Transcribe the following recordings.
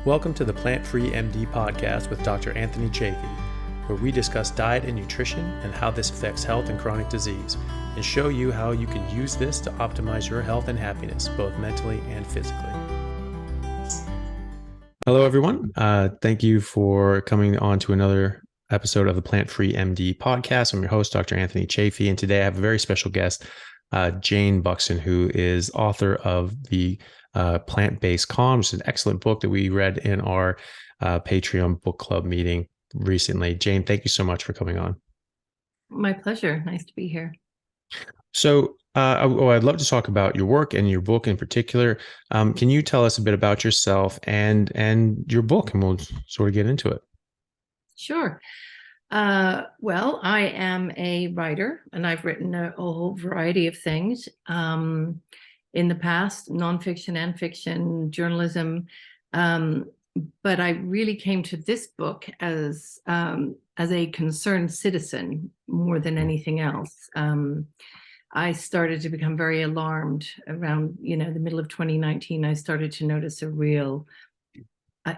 Welcome to the Plant-Free MD podcast with Dr. Anthony Chaffee, where we discuss diet and nutrition and how this affects health and chronic disease, and show you how you can use this to optimize your health and happiness, both mentally and physically. Hello, everyone. Thank you for coming on to another episode of the Plant-Free MD podcast. I'm your host, Dr. Anthony Chaffee, and today I have a very special guest, Jayne Buxton, who is author of the Plant-Based Con, which is an excellent book that we read in our Patreon book club meeting recently. Jayne, thank you so much for coming on. My pleasure. Nice to be here. So I'd love to talk about your work and your book in particular. Can you tell us a bit about yourself and your book, and we'll sort of get into it? Sure. Well, I am a writer, and I've written a whole variety of things in the past, nonfiction and fiction, journalism. But I really came to this book as a concerned citizen more than anything else. I started to become very alarmed around, the middle of 2019. I started to notice a real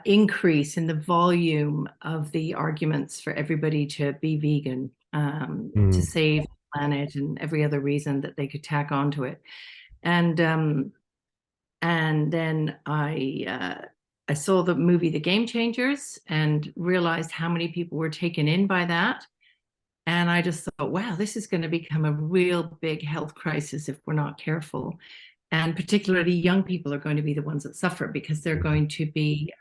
increase in the volume of the arguments for everybody to be vegan, to save the planet, and every other reason that they could tack onto it. And then I saw the movie The Game Changers and realized how many people were taken in by that. And I just thought, wow, this is going to become a real big health crisis if we're not careful. And particularly young people are going to be the ones that suffer because they're going to be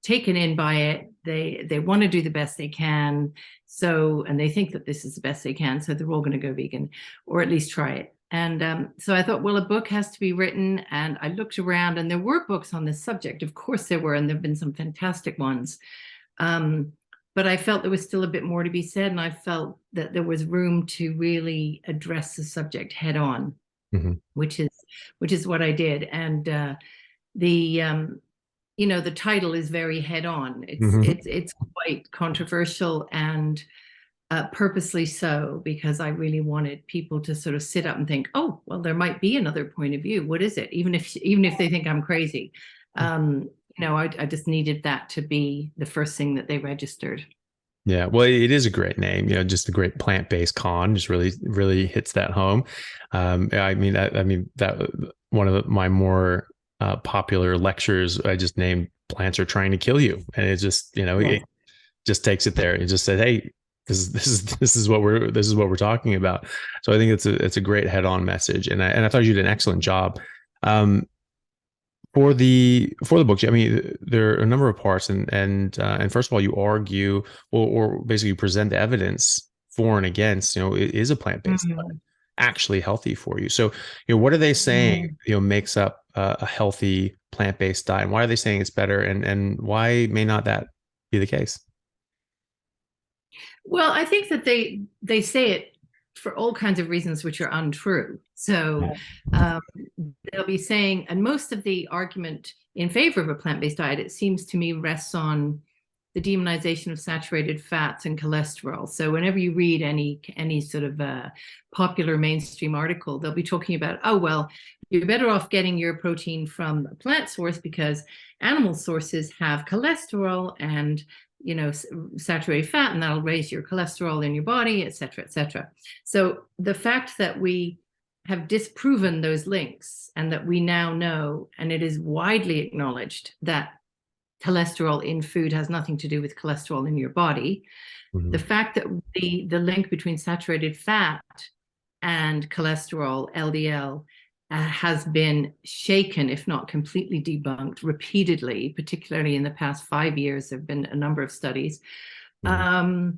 taken in by it. They want to do the best they can. And they think that this is the best they can. So they're all going to go vegan, or at least try it. And so I thought, well, a book has to be written. And I looked around, and there were books on this subject. Of course there were, and there have been some fantastic ones. But I felt there was still a bit more to be said. And I felt that there was room to really address the subject head on, which is what I did. And the title is very head on. It's quite controversial, and purposely so, because I really wanted people to sort of sit up and think, oh, well, there might be another point of view. What is it? Even if they think I'm crazy. I just needed that to be the first thing that they registered. Yeah, well, it is a great name. Just a great plant-based con just really hits that home. I mean that one of my more popular lectures, I just named "Plants Are Trying to Kill You," and it just it just takes it there. It just said, "Hey, this is what we're talking about." So I think it's a great head-on message, and I thought you did an excellent job. For the book, I mean, there are a number of parts, and first of all, you argue or basically present the evidence for and against. Is a plant-based diet actually healthy for you? So, what are they saying? Makes up a healthy plant-based diet, and why are they saying it's better, and why may not that be the case? Well, I think that they say it for all kinds of reasons which are untrue. So they'll be saying, and most of the argument in favor of a plant-based diet, it seems to me, rests on the demonization of saturated fats and cholesterol. So whenever you read any sort of popular mainstream article, they'll be talking about, oh, well, you're better off getting your protein from a plant source because animal sources have cholesterol and saturated fat, and that'll raise your cholesterol in your body, et cetera, et cetera. So the fact that we have disproven those links, and that we now know, and it is widely acknowledged, that cholesterol in food has nothing to do with cholesterol in your body. The fact that the link between saturated fat and cholesterol, LDL, has been shaken, if not completely debunked, repeatedly, particularly in the past 5 years. There have been a number of studies. That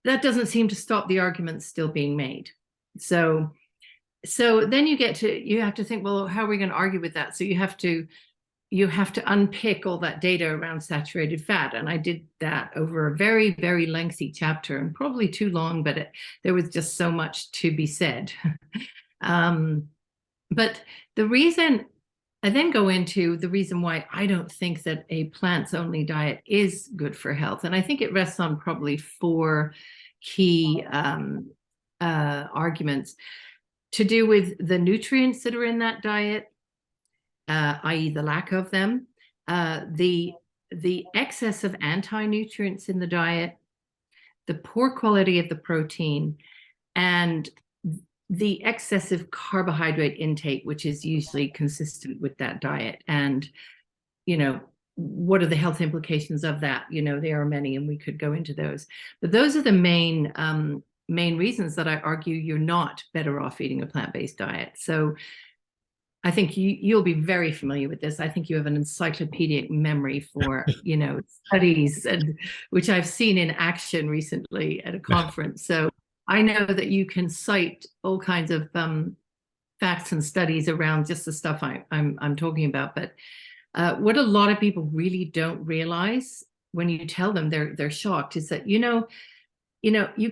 doesn't seem to stop the arguments still being made. So then you have to think, well, how are we going to argue with that? So you have to unpick all that data around saturated fat. And I did that over a very, very lengthy chapter, and probably too long, but there was just so much to be said. But the reason I then go into the reason why I don't think that a plants-only diet is good for health. And I think it rests on probably 4 key arguments to do with the nutrients that are in that diet, i.e. the lack of them, The excess of anti-nutrients in the diet, the poor quality of the protein, and the excessive carbohydrate intake, which is usually consistent with that diet. And, what are the health implications of that? There are many, and we could go into those. But those are the main reasons that I argue you're not better off eating a plant-based diet. So I think you'll be very familiar with this. I think you have an encyclopedic memory for, studies, and which I've seen in action recently at a conference. So I know that you can cite all kinds of facts and studies around just the stuff I'm talking about. But what a lot of people really don't realize when you tell them, they're shocked, is that you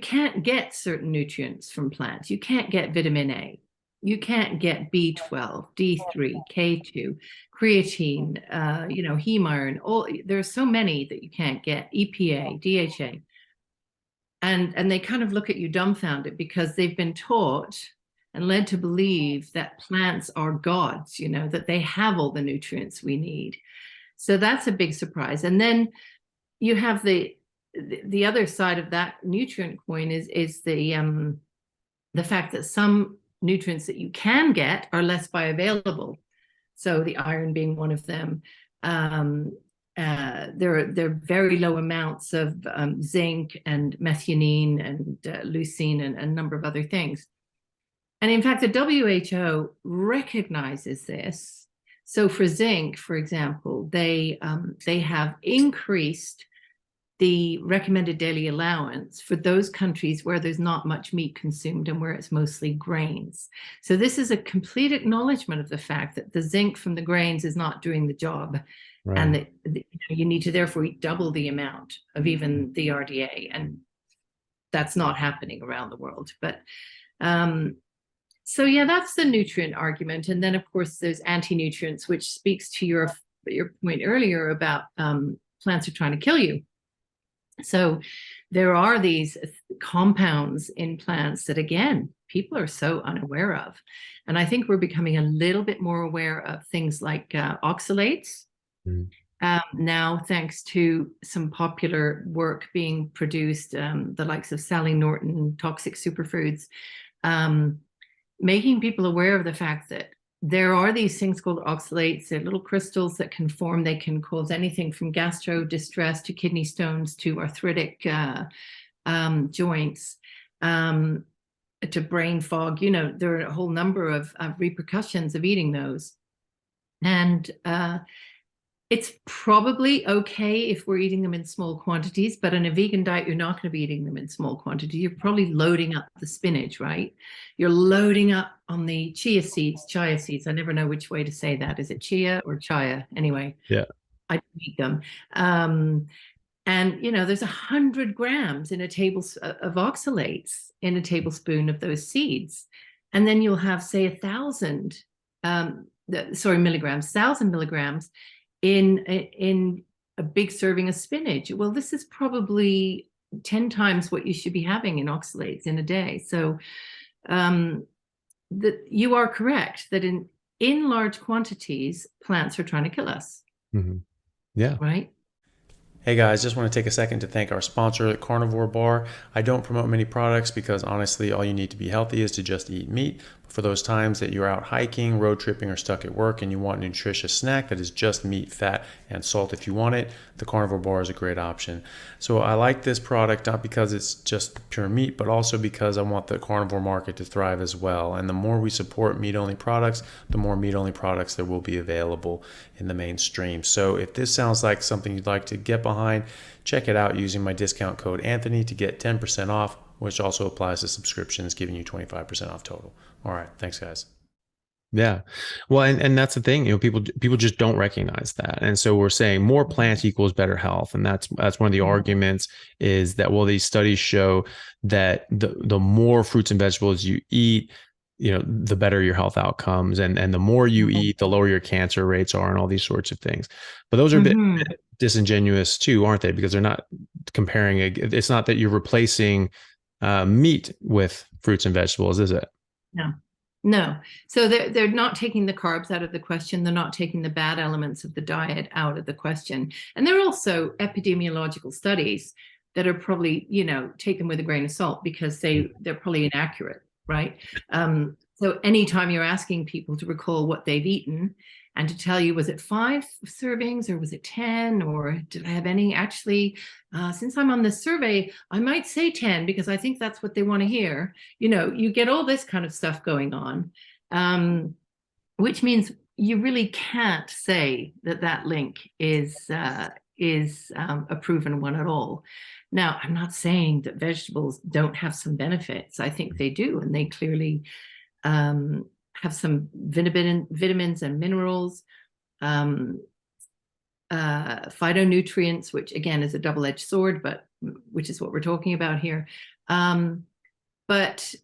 can't get certain nutrients from plants. You can't get vitamin A. You can't get B12, D3, K2, creatine, heme iron. There are so many that you can't get. EPA, DHA. And they kind of look at you dumbfounded because they've been taught and led to believe that plants are gods, that they have all the nutrients we need. So that's a big surprise. And then you have the other side of that nutrient coin is the fact that some nutrients that you can get are less bioavailable. So the iron being one of them. There are very low amounts of zinc and methionine and leucine and a number of other things. And in fact, the WHO recognizes this. So for zinc, for example, they have increased the recommended daily allowance for those countries where there's not much meat consumed and where it's mostly grains. So this is a complete acknowledgement of the fact that the zinc from the grains is not doing the job. Right. And that you need to therefore eat double the amount of even the RDA. And that's not happening around the world. But so yeah, that's the nutrient argument. And then of course there's anti-nutrients, which speaks to your point earlier about plants are trying to kill you. So there are these compounds in plants that, again, people are so unaware of. And I think we're becoming a little bit more aware of things like oxalates. Now, thanks to some popular work being produced, the likes of Sally Norton, Toxic Superfoods, making people aware of the fact that there are these things called oxalates. They're little crystals that can form. They can cause anything from gastro distress to kidney stones to arthritic joints to brain fog. There are a whole number of repercussions of eating those. And it's probably okay if we're eating them in small quantities, but in a vegan diet, you're not going to be eating them in small quantities. You're probably loading up the spinach, right? You're loading up on the chia seeds. I never know which way to say that. Is it chia or chia? Anyway, yeah, I eat them. And, there's 100 grams in a tablespoon of oxalates in a tablespoon of those seeds. And then you'll have, say, 1,000 milligrams in a big serving of spinach. Well, this is probably 10 times what you should be having in oxalates in a day. So you are correct that in large quantities, plants are trying to kill us. Mm-hmm. Yeah. Right. Hey guys, just want to take a second to thank our sponsor at Carnivore Bar. I don't promote many products because honestly, all you need to be healthy is to just eat meat. For those times that you're out hiking, road tripping, or stuck at work and you want a nutritious snack that is just meat, fat, and salt if you want it, the Carnivore Bar is a great option. So I like this product not because it's just pure meat, but also because I want the carnivore market to thrive as well. And the more we support meat-only products, the more meat-only products there will be available in the mainstream. So if this sounds like something you'd like to get behind, check it out using my discount code Anthony to get 10% off, which also applies to subscriptions, giving you 25% off total. All right. Thanks, guys. Yeah. Well, and that's the thing, people just don't recognize that. And so we're saying more plants equals better health. And that's one of the arguments is that, well, these studies show that the more fruits and vegetables you eat, the better your health outcomes. And the more you eat, the lower your cancer rates are and all these sorts of things. But those are a bit disingenuous too, aren't they? Because they're not comparing. It's not that you're replacing meat with fruits and vegetables, is it? No. So they're not taking the carbs out of the question. They're not taking the bad elements of the diet out of the question. And there are also epidemiological studies that are probably, take them with a grain of salt because they're probably inaccurate, right? So anytime you're asking people to recall what they've eaten and to tell you, was it 5 servings or was it 10? Or did I have any? Actually, since I'm on this survey, I might say 10 because I think that's what they want to hear. You get all this kind of stuff going on, which means you really can't say that link is a proven one at all. Now, I'm not saying that vegetables don't have some benefits. I think they do, and they clearly have some vitamins and minerals, phytonutrients, which again is a double-edged sword, but which is what we're talking about here. But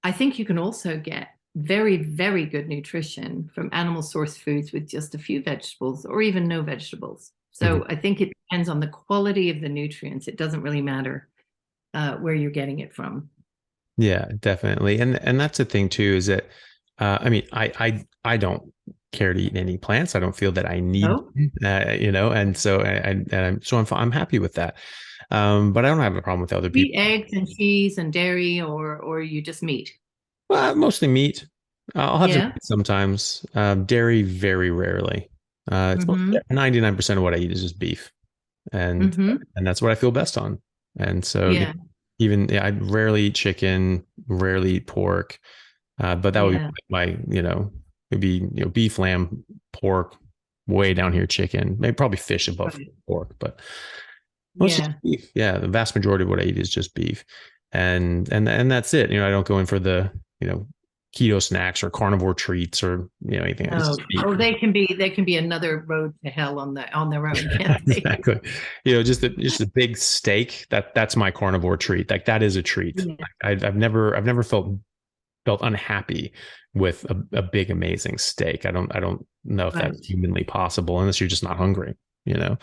I think you can also get very, very good nutrition from animal source foods with just a few vegetables or even no vegetables. So I think it depends on the quality of the nutrients. It doesn't really matter where you're getting it from. Yeah, definitely. And that's the thing too, is that, I don't care to eat any plants. I don't feel that I need, and so, I'm happy with that. But I don't have a problem with other people. Eat eggs and cheese and dairy, or you just meat? Mostly meat. I'll have some meat sometimes. Dairy, very rarely. It's 99% of what I eat is just beef, and that's what I feel best on. And so, I rarely eat chicken, rarely eat pork, but that would be my, it'd be beef, lamb, pork, way down here, chicken, maybe probably fish above pork, but mostly beef. Yeah, the vast majority of what I eat is just beef, and that's it. I don't go in for the keto snacks or carnivore treats or anything. They can be another road to hell on their own. Can't they? Exactly. Just a big steak. That's my carnivore treat. Like that is a treat. I've never felt unhappy with a big amazing steak. I don't know if that's humanly possible unless you're just not hungry. Yeah.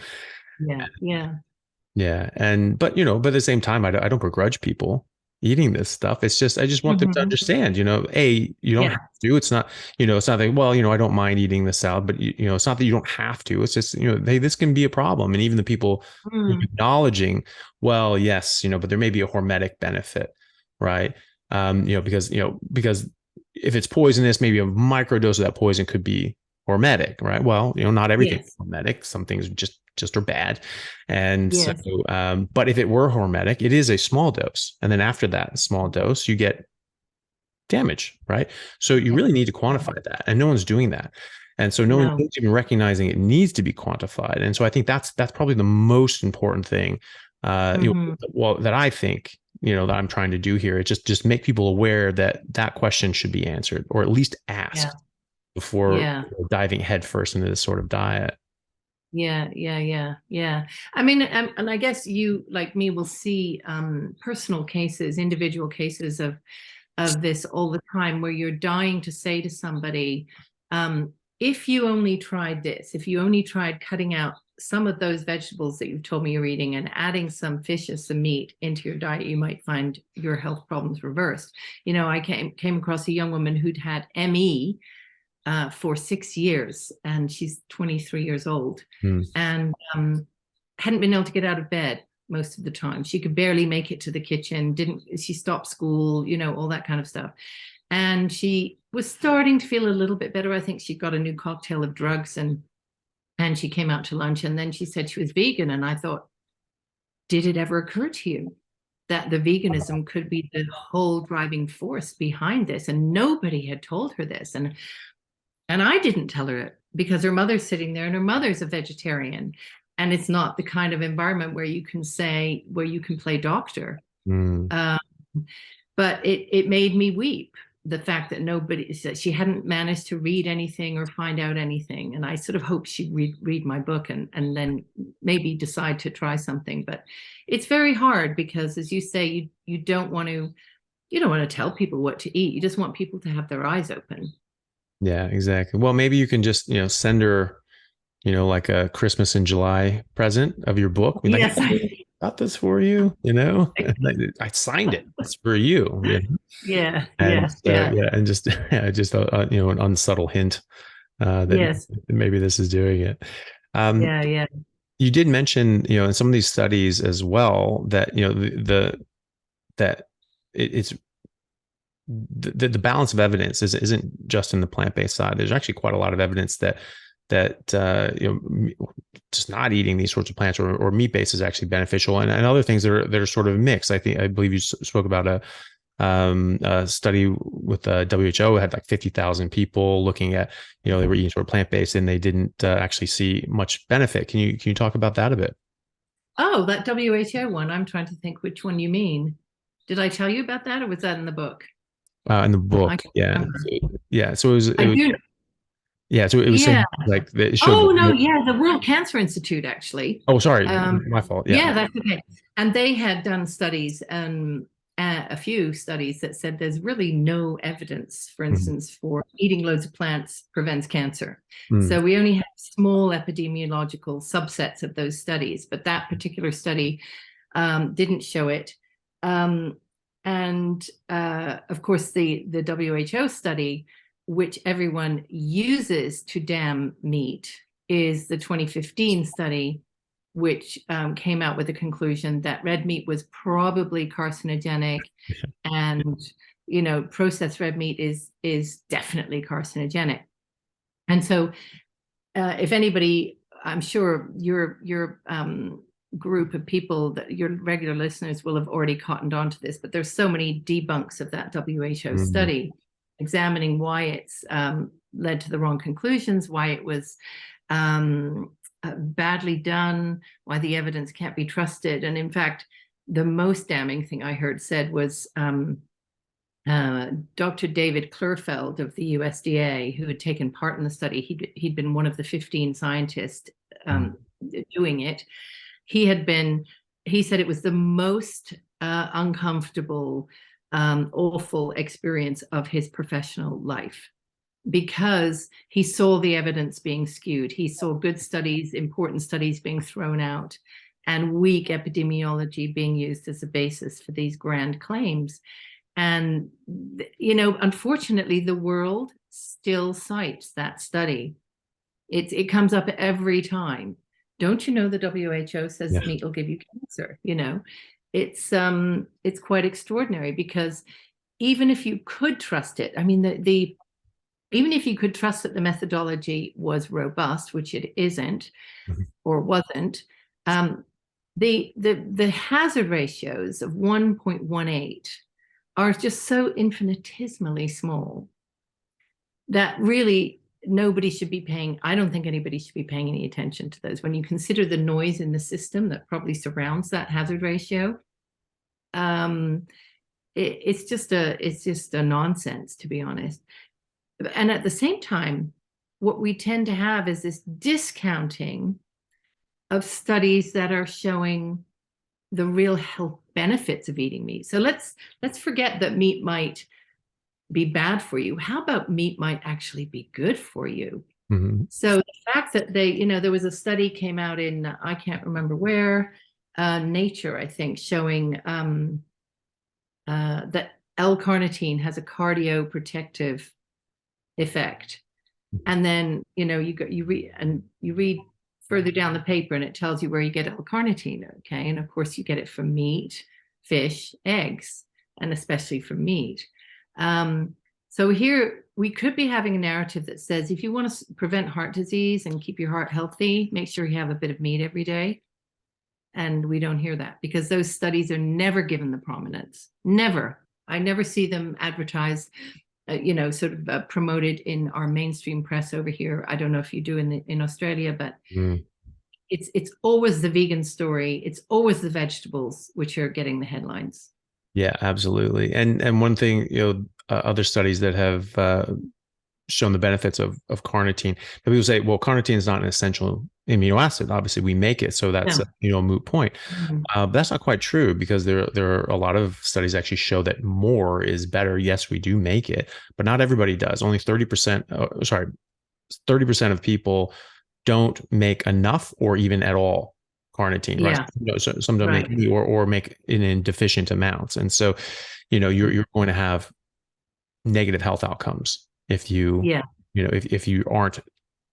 But at the same time, I don't begrudge people eating this stuff. It's just, I just want them to understand, you don't have to. It's not, it's not like, well, I don't mind eating the salad, but it's not that you don't have to. It's just, hey, this can be a problem. And even the people acknowledging, well, yes, but there may be a hormetic benefit, right? Because if it's poisonous, maybe a microdose of that poison could be hormetic, right? Well, not everything is hormetic. Some things just are bad. And so, but if it were hormetic, it is a small dose. And then after that small dose, you get damage, right? So you really need to quantify that. And no one's doing that. And so no one's even recognizing it needs to be quantified. And so I think that's probably the most important thing, that I think, that I'm trying to do here. It's just make people aware that question should be answered, or at least asked before diving headfirst into this sort of diet. Yeah. I mean, and I guess you, like me, will see personal cases, individual cases of this all the time, where you're dying to say to somebody, if you only tried this, if you only tried cutting out some of those vegetables that you've told me you're eating and adding some fish or some meat into your diet, you might find your health problems reversed. I came across a young woman who'd had ME for 6 years, and she's 23 years old, and hadn't been able to get out of bed most of the time. She could barely make it to the kitchen. She stopped school, all that kind of stuff. And she was starting to feel a little bit better. I think she got a new cocktail of drugs, and she came out to lunch, and then she said she was vegan. And I thought, did it ever occur to you that the veganism could be the whole driving force behind this? And nobody had told her this. And I didn't tell her it because her mother's sitting there, and her mother's a vegetarian. And it's not the kind of environment where you can play doctor. But it made me weep, the fact that nobody said, she hadn't managed to read anything or find out anything. And I sort of hoped she'd read my book and then maybe decide to try something. But it's very hard because, as you say, you don't want to tell people what to eat. You just want people to have their eyes open. Yeah, exactly. Well, maybe you can just, send her, like a Christmas in July present of your book. Yes. I got this for you, I signed it. It's for you. Yeah, And yeah, so, yeah. yeah, and just, yeah, just an unsubtle hint that Yes, maybe this is doing it. Um, yeah, yeah. you did mention, in some of these studies as well that, that it's the balance of evidence isn't just in the plant-based side. There's actually quite a lot of evidence that just not eating these sorts of plants or meat-based is actually beneficial, and other things that are sort of mixed. I believe you spoke about a study with the WHO had like 50,000 people looking at, they were eating sort of plant-based and they didn't actually see much benefit. Can you talk about that a bit? Oh, that WHO one. I'm trying to think which one you mean. Did I tell you about that, or was that in the book? In the I book, can't yeah. remember. So, yeah, so it I was, do. yeah, so it was Yeah. saying like that it showed Oh that no, yeah, the World Cancer Institute actually. oh, sorry, Um, my fault. Yeah. yeah, that's okay. And they had done studies, a few studies that said there's really no evidence, for Mhm. instance, for eating loads of plants prevents cancer. Mm. So we only have small epidemiological subsets of those studies, but that particular study didn't show it. Um, and of course, the WHO study, which everyone uses to damn meat, is the 2015 study, which came out with the conclusion that red meat was probably carcinogenic, and processed red meat is definitely carcinogenic. And so, if anybody, I'm sure your group of people, that your regular listeners will have already cottoned onto this, but there's so many debunks of that WHO Mm. study examining why it's led to the wrong conclusions, why it was badly done, why the evidence can't be trusted. And in fact, the most damning thing I heard said was Dr. David Klurfeld of the USDA, who had taken part in the study. He'd been one of the 15 scientists doing it. He said it was the most uncomfortable, awful experience of his professional life, because he saw the evidence being skewed. He saw good studies, important studies being thrown out, and weak epidemiology being used as a basis for these grand claims. And, unfortunately, the world still cites that study. It comes up every time. Don't you know the WHO says Yeah. meat will give you cancer? It's quite extraordinary, because even if you could trust it, I mean, even if you could trust that the methodology was robust, which it isn't Mhm. or wasn't, the hazard ratios of 1.18 are just so infinitesimally small that really nobody should be paying. I don't think anybody should be paying any attention to those. When you consider the noise in the system that probably surrounds that hazard ratio, it's just a nonsense, to be honest. And at the same time, what we tend to have is this discounting of studies that are showing the real health benefits of eating meat. So let's forget that meat might be bad for you. How about meat might actually be good for you? Mhm. So the fact that there was a study came out in, I can't remember where, Nature, I think, showing that L-carnitine has a cardioprotective effect. And then you read further down the paper, and it tells you where you get L-carnitine. Okay, and of course you get it from meat, fish, eggs, and especially from meat. So here we could be having a narrative that says, if you want to prevent heart disease and keep your heart healthy, make sure you have a bit of meat every day. And we don't hear that, because those studies are never given the prominence. Never. I never see them advertised, sort of promoted in our mainstream press over here. I don't know if you do in Australia, but Mm. it's always the vegan story. It's always the vegetables which are getting the headlines. Yeah, absolutely. And one thing, other studies that have shown the benefits of carnitine. And people say, well, carnitine is not an essential amino acid. Obviously, we make it, so that's No. a moot point. Mhm. But that's not quite true, because there are a lot of studies actually show that more is better. Yes, we do make it, but not everybody does. Only 30%. 30% of people don't make enough or even at all carnitine, right? Yeah. So some don't make Right. any or make it in deficient amounts. And so, you're going to have negative health outcomes if Yeah. if you aren't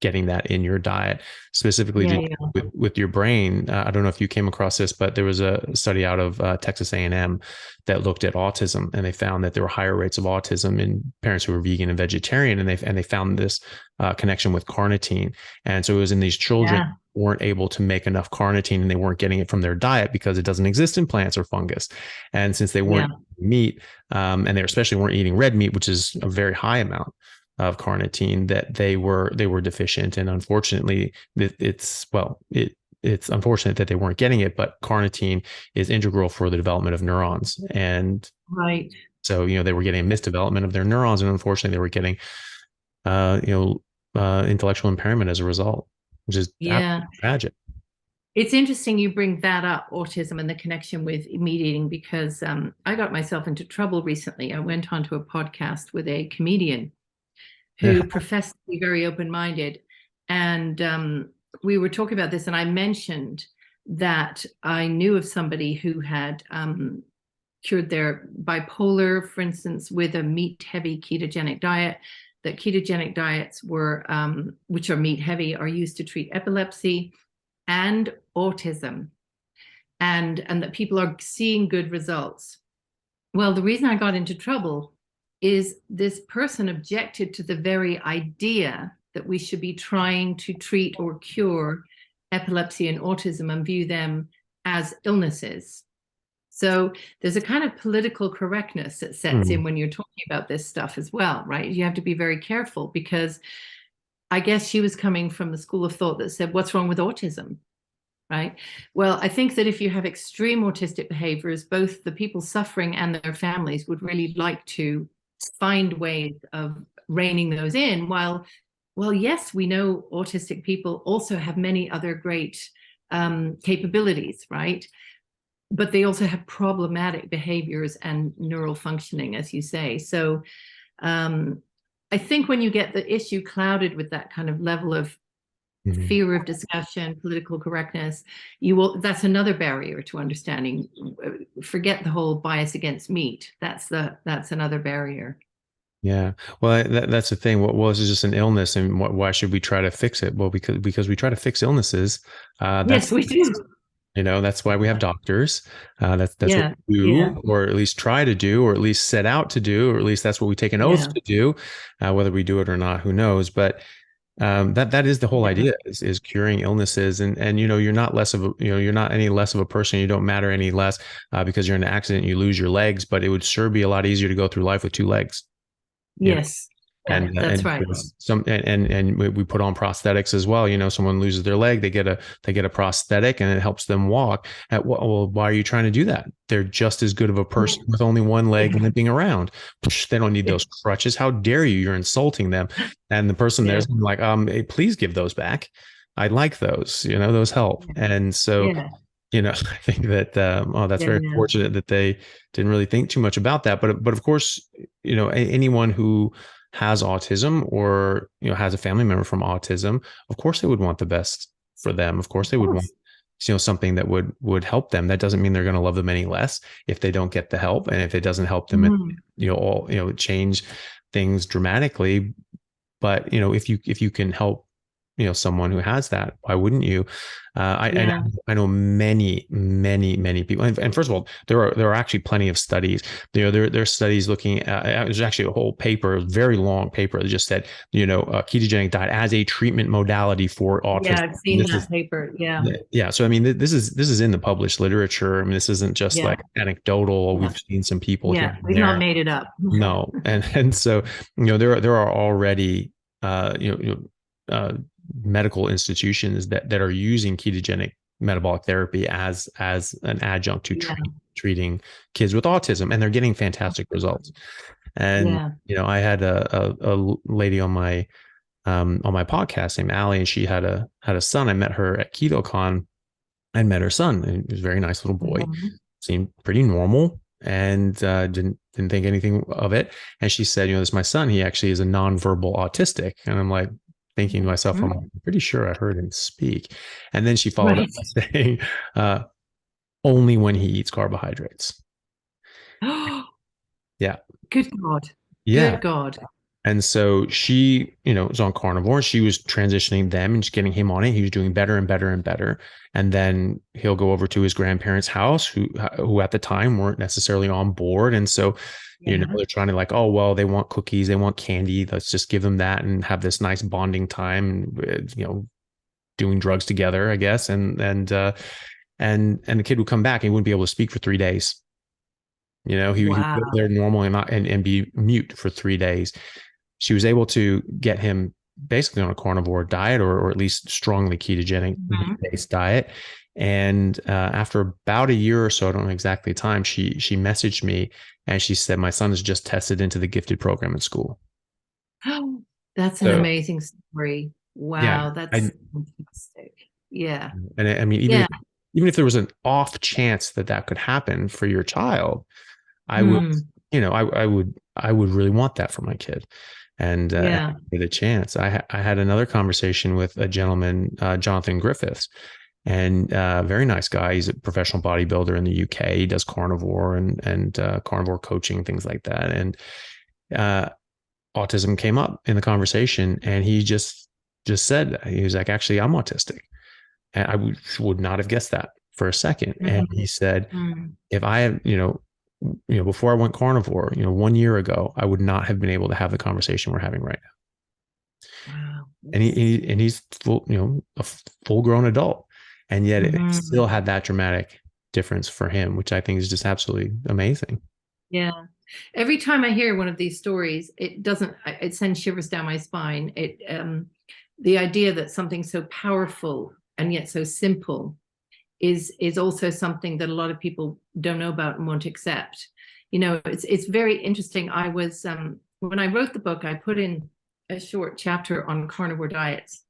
getting that in your diet, specifically Yeah. to, Yeah. with your brain. I don't know if you came across this, but there was a study out of Texas A&M that looked at autism, and they found that there were higher rates of autism in parents who were vegan and vegetarian, and they found this connection with carnitine. And so it was in these children Yeah. who weren't able to make enough carnitine, and they weren't getting it from their diet because it doesn't exist in plants or fungus. And since they weren't eating meat, and they especially weren't eating red meat, which is a very high amount of carnitine, that they were deficient. And unfortunately, it's unfortunate that they weren't getting it, but carnitine is integral for the development of neurons. And Right. so, they were getting a misdevelopment of their neurons, and unfortunately they were getting intellectual impairment as a result, which is tragic. It's interesting you bring that up, autism and the connection with meat eating, because I got myself into trouble recently. I went onto a podcast with a comedian who professed to be very open-minded. And we were talking about this, and I mentioned that I knew of somebody who had cured their bipolar, for instance, with a meat-heavy ketogenic diet, that ketogenic diets were, which are meat-heavy, are used to treat epilepsy and autism, and that people are seeing good results. Well, the reason I got into trouble is this person objected to the very idea that we should be trying to treat or cure epilepsy and autism and view them as illnesses. So there's a kind of political correctness that sets in when you're talking about this stuff as well, right? You have to be very careful, because I guess she was coming from the school of thought that said, what's wrong with autism? Right. Well, I think that if you have extreme autistic behaviors, both the people suffering and their families would really like to find ways of reining those in. Well, yes, we know autistic people also have many other great capabilities, right? But they also have problematic behaviors and neural functioning, as you say. So I think when you get the issue clouded with that kind of level of fear of discussion, political correctness, that's another barrier to understanding. Forget the whole bias against meat. That's another barrier. Yeah. Well, that's the thing. Well, this is just an illness, and why should we try to fix it? Well, because we try to fix illnesses. Yes, we do. That's why we have doctors. That's what we do, or at least try to do, or at least set out to do, or at least that's what we take an oath to do. Whether we do it or not, who knows? But that is the whole idea, is curing illnesses. And you're not less of you're not any less of a person. You don't matter any less because you're in an accident, you lose your legs, but it would sure be a lot easier to go through life with two legs. Yes. And that's right. And we put on prosthetics as well. Someone loses their leg, they get a prosthetic, and it helps them walk. Well, why are you trying to do that? They're just as good of a person with only one leg limping around. They don't need those crutches. How dare you? You're insulting them. And the person there's like, hey, please give those back. I like those. Those help. And so. I think that that's very fortunate that they didn't really think too much about that. But of course, anyone who has autism or has a family member from autism, of course they would want the best for them. Of course they would want something that would help them. That doesn't mean they're going to love them any less if they don't get the help, and if it doesn't help them, change things dramatically. But if you can help someone who has that, why wouldn't you? I know many people, and first of all, there are actually plenty of studies. There are studies looking at. There's actually a whole paper, a very long paper, that just said a ketogenic diet as a treatment modality for autism. Yeah, I've seen that paper. Yeah. So I mean, this is in the published literature. I mean, this isn't just like anecdotal. We've seen some people. We've not made it up. No, and so there are already medical institutions that are using ketogenic metabolic therapy as an adjunct to treating kids with autism, and they're getting fantastic results. And I had a lady on my podcast named Allie, and she had a son. I met her at KetoCon. I met her son, and he was a very nice little boy. Seemed pretty normal, and didn't think anything of it. And she said, this is my son. He actually is a nonverbal autistic. And I'm like, thinking to myself, Mhm. I'm pretty sure I heard him speak. And then she followed up Right. by saying, only when he eats carbohydrates. Yeah. Good God. Yeah. Good God. And so she, was on carnivore. She was transitioning them and just getting him on it. He was doing better and better and better. And then he'll go over to his grandparents' house, who at the time weren't necessarily on board. And so, Yeah. they're trying to like, oh, well, they want cookies, they want candy. Let's just give them that and have this nice bonding time, doing drugs together, I guess. And the kid would come back and he wouldn't be able to speak for 3 days. He would go Wow. there normal and be mute for 3 days. She was able to get him basically on a carnivore diet, or at least strongly ketogenic Mhm. based diet. And after about a year or so, I don't know exactly the time, she messaged me and she said, my son has just tested into the gifted program in school. That's an So amazing story. yeah, Wow, that's fantastic. Yeah. and I mean, Yeah. even if there was an off chance that that could happen for your child, I would, Mm. I would really want that for my kid. And Yeah. get a chance. I had another conversation with a gentleman, Jonathan Griffiths, and very nice guy. He's a professional bodybuilder in the UK. He does carnivore and carnivore coaching, things like that. And uh, autism came up in the conversation, and he just said, he was like, actually, I'm autistic, and I would not have guessed that for a second. And he said, Mm. if I had, before I went carnivore, 1 year ago, I would not have been able to have the conversation we're having right now. Wow. And he's full, a full grown adult, and yet it Mhm. still had that dramatic difference for him, which I think is just absolutely amazing. Yeah. Every time I hear one of these stories, it sends shivers down my spine. The idea that something so powerful and yet so simple is also something that a lot of people don't know about and won't accept. It's very interesting. I was when I wrote the book, I put in a short chapter on carnivore diets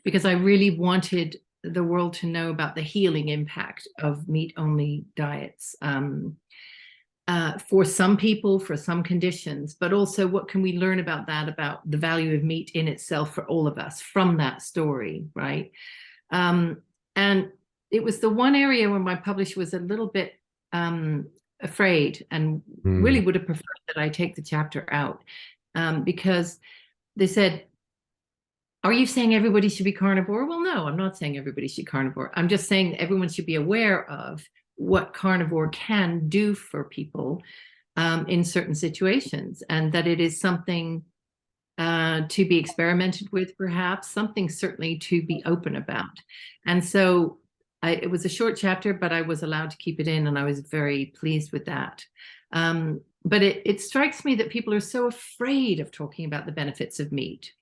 because I really wanted the world to know about the healing impact of meat-only diets. For some people, for some conditions, but also what can we learn about the value of meat in itself for all of us from that story, right? And it was the one area where my publisher was a little bit afraid and really Mm. would have preferred that I take the chapter out, because they said, are you saying everybody should be carnivore? Well, no, I'm not saying everybody should be carnivore. I'm just saying everyone should be aware of what carnivore can do for people in certain situations, and that it is something to be experimented with, perhaps, something certainly to be open about. And so it was a short chapter, but I was allowed to keep it in, and I was very pleased with that. But it strikes me that people are so afraid of talking about the benefits of meat,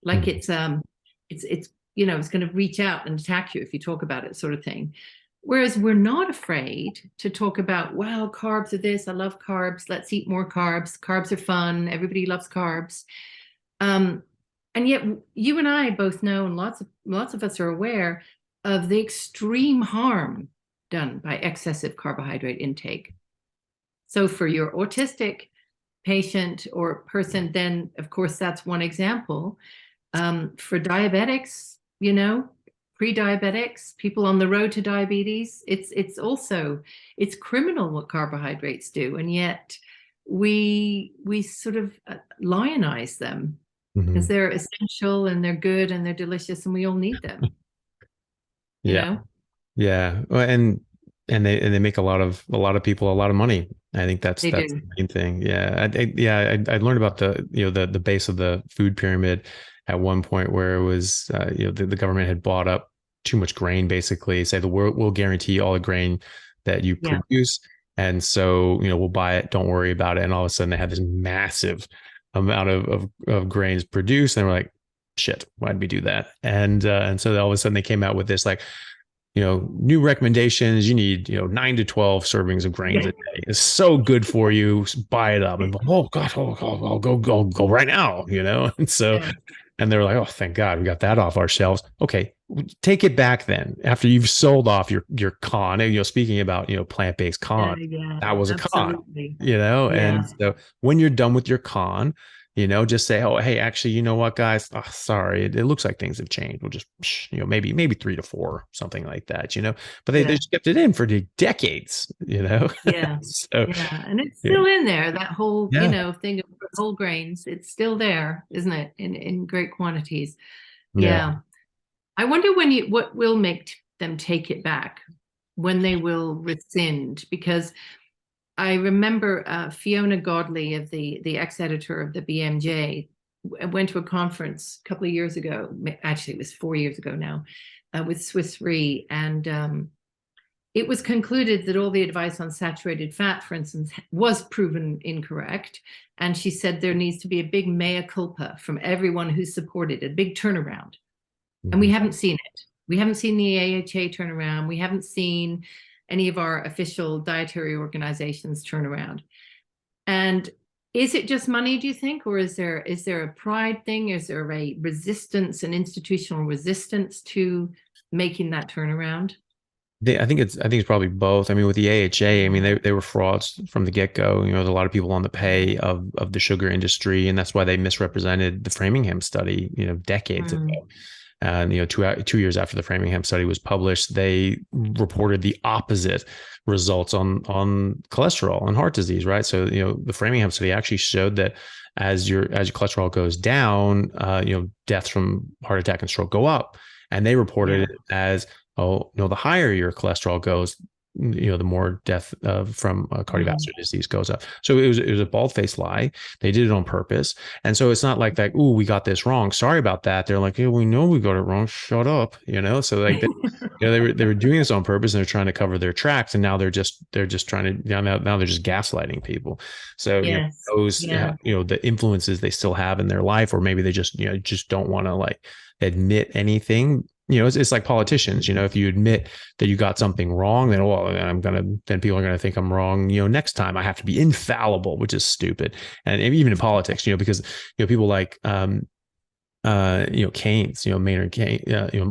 like Mm. it's going to reach out and attack you if you talk about it, sort of thing. Whereas we're not afraid to talk about, wow, carbs are this, I love carbs, let's eat more carbs. Carbs are fun, everybody loves carbs. And yet you and I both know, and lots of us are aware of the extreme harm done by excessive carbohydrate intake. So for your autistic patient or person, then of course that's one example. For diabetics, pre-diabetics, people on the road to diabetes, it's criminal what carbohydrates do, and yet we sort of lionize them because Mhm. they're essential and they're good and they're delicious and we all need them, you Yeah. know? Yeah. Well, and they make a lot of people a lot of money. I think that's They the do. main thing. Yeah. I learned about the base of the food pyramid at one point, where it was the government had bought up too much grain, basically say the world will guarantee all the grain that you Yeah. produce. And so, we'll buy it. Don't worry about it. And all of a sudden they had this massive amount of grains produced. And we're like, shit, why'd we do that? And so all of a sudden they came out with this, like, new recommendations. You need, 9 to 12 servings of grains Yeah. a day. It's so good for you. Buy it up. And oh God, I'll go right now, And so, Yeah. and they were like, oh, thank God we got that off our shelves. Okay, take it back then after you've sold off your con. And, speaking about, plant-based Yeah. con, Yeah. that was a con, Absolutely. And Yeah. so when you're done with your con, just say, oh, hey, actually, you know what, guys, oh, sorry, it looks like things have changed. We'll just, maybe 3 to 4, something like that, but they Yeah. just kept it in for decades, Yeah. So Yeah. And it's yeah, still in there, that whole, yeah, thing of whole grains. It's still there, isn't it? In great quantities. yeah. Yeah. I wonder what will make them take it back, when they will rescind, because I remember Fiona Godley, of the ex-editor of the BMJ, went to a conference a couple of years ago. Actually, it was 4 years ago now, with Swiss Re, and it was concluded that all the advice on saturated fat, for instance, was proven incorrect. And she said there needs to be a big mea culpa from everyone who supported it, a big turnaround. And we haven't seen it. We haven't seen the AHA turnaround. We haven't seen any of our official dietary organizations turnaround. And is it just money, do you think? Or is there a pride thing? Is there a resistance, an institutional resistance to making that turnaround? I think it's probably both. I mean, with the AHA, I mean, they were frauds from the get-go. There's a lot of people on the pay of the sugar industry, and that's why they misrepresented the Framingham study, decades ago. And 2 years after the Framingham study was published, they reported the opposite results on cholesterol and heart disease, right? So the Framingham study actually showed that as your cholesterol goes down, deaths from heart attack and stroke go up, and they reported it as, oh no, the higher your cholesterol goes, the more death from cardiovascular disease goes up. So it was a bald-faced lie. They did it on purpose. And so it's not like that, oh, we got this wrong, sorry about that. They're like, yeah, we know we got it wrong, shut up. So like they were doing this on purpose, and they're trying to cover their tracks, and now they're just trying to, now they're just gaslighting people. So Yes. those Yeah. the influences they still have in their life, or maybe they just don't want to like admit anything. It's like politicians. If you admit that you got something wrong, then then people are gonna think I'm wrong. Next time I have to be infallible, which is stupid. And even in politics, because people like Keynes, Maynard Keynes,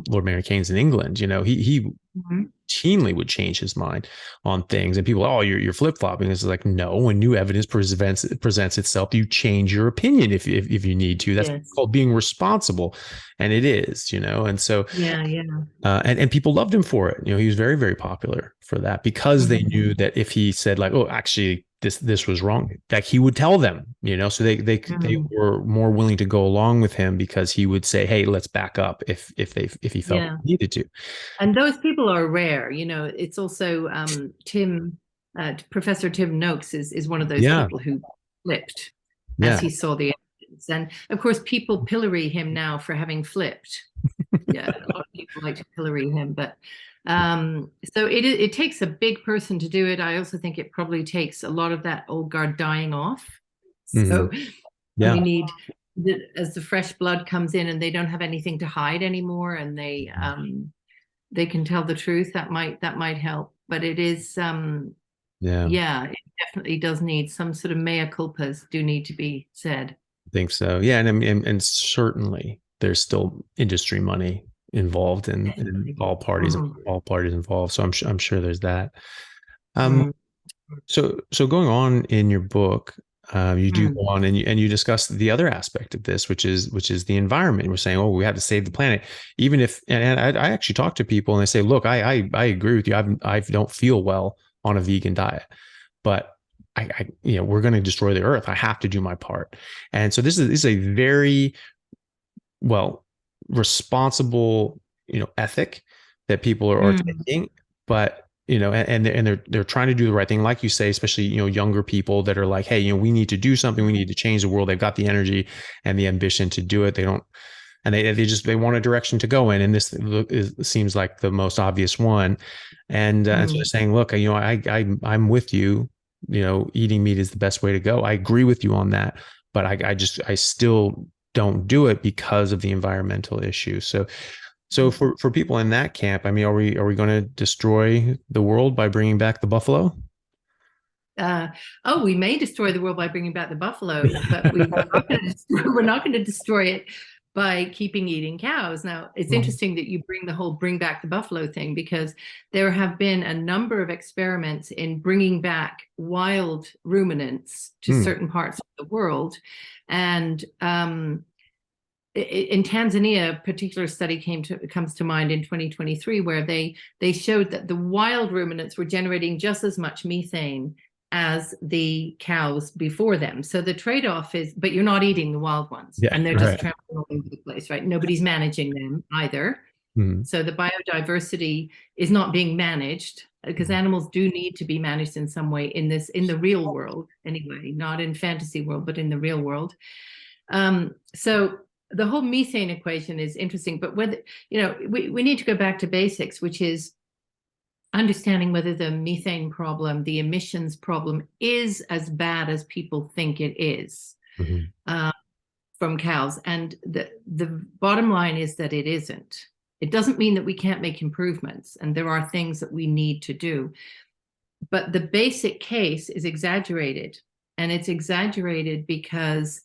Lord Maynard Keynes in England, he routinely would change his mind on things, and people, oh, you're flip-flopping. It's like, no, when new evidence presents itself, you change your opinion if you need to. That's called being responsible, and it is, and so and people loved him for it. He was very, very popular for that, because they knew that if he said like, oh, actually this was wrong, like he would tell them, so they were more willing to go along with him, because he would say, hey, let's back up if he felt he needed to. And those people are rare. It's also Professor Tim Noakes is one of those people who flipped as he saw the evidence. And of course, people pillory him now for having flipped. Yeah, a lot of people like to pillory him, but so it takes a big person to do it. I also think it probably takes a lot of that old guard dying off. So we need, as the fresh blood comes in and they don't have anything to hide anymore, and they can tell the truth, that might help. But it is it definitely does need some sort of mea culpas do need to be said. I think so. Yeah, and certainly there's still industry money involved in all parties involved. So I'm sure there's that. So going on in your book, you do go on and you discuss the other aspect of this, which is the environment. We're saying, oh, we have to save the planet, even if, and I actually talk to people and they say, look, I agree with you. I don't feel well on a vegan diet, but we're going to destroy the earth. I have to do my part. And so this is a very responsible, ethic that people are taking, but and they're trying to do the right thing, like you say, especially younger people that are like, hey, we need to do something, we need to change the world. They've got the energy and the ambition to do it. They don't, and they want a direction to go in, and this seems like the most obvious one. And so they're saying, look, I'm with you. Eating meat is the best way to go. I agree with you on that, but I still don't do it because of the environmental issue. So for people in that camp, I mean, are we going to destroy the world by bringing back the buffalo? We may destroy the world by bringing back the buffalo, but we're not going to destroy it by keeping eating cows. Now, it's interesting that you bring back the buffalo thing, because there have been a number of experiments in bringing back wild ruminants to certain parts of the world. And in Tanzania, a particular study comes to mind in 2023, where they showed that the wild ruminants were generating just as much methane as the cows before them. So the trade-off is, but you're not eating the wild ones, and they're just trampling all over the place, right? Nobody's managing them either. So the biodiversity is not being managed, because animals do need to be managed in some way in the real world anyway, not in fantasy world, but in the real world. So the whole methane equation is interesting, but whether, we need to go back to basics, which is understanding whether the methane problem, the emissions problem, is as bad as people think it is from cows. And the bottom line is that it isn't. It doesn't mean that we can't make improvements, and there are things that we need to do. But the basic case is exaggerated, and it's exaggerated because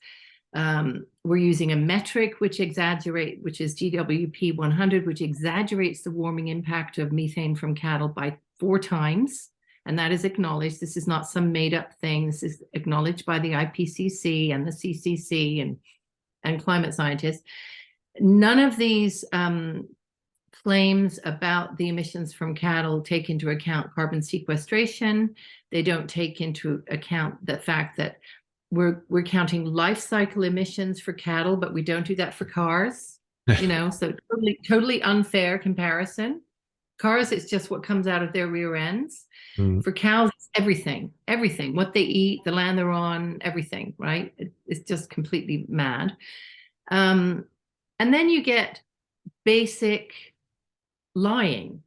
we're using a metric which is GWP 100, which exaggerates the warming impact of methane from cattle by 4 times. And that is acknowledged. This is not some made up thing. This is acknowledged by the IPCC and the CCC and climate scientists. None of these claims about the emissions from cattle take into account carbon sequestration. They don't take into account the fact that we're counting life cycle emissions for cattle, but we don't do that for cars. So totally unfair comparison. Cars, it's just what comes out of their rear ends. For cows, it's everything, what they eat, the land they're on, everything, right? It's just completely mad. And then you get basic lying,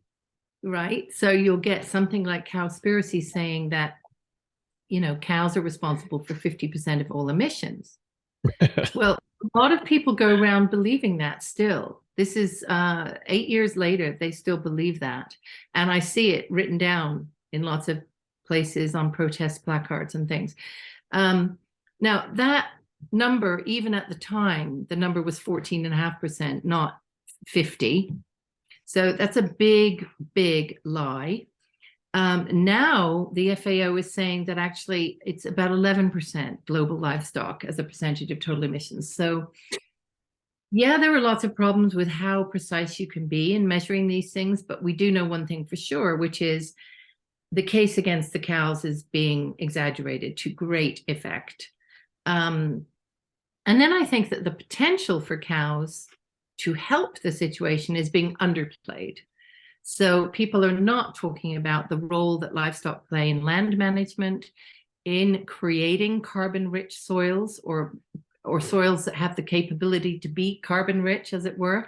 right? So you'll get something like Cowspiracy saying that, cows are responsible for 50% of all emissions. Well, a lot of people go around believing that still. This is 8 years later, they still believe that. And I see it written down in lots of places on protest placards and things. Now, that number, even at the time, the number was 14.5%, not 50. So that's a big, big lie. Now the FAO is saying that actually it's about 11% global livestock as a percentage of total emissions. So yeah, there are lots of problems with how precise you can be in measuring these things, but we do know one thing for sure, which is the case against the cows is being exaggerated to great effect. And then I think that the potential for cows to help the situation is being underplayed. So people are not talking about the role that livestock play in land management, in creating carbon-rich soils or soils that have the capability to be carbon-rich, as it were,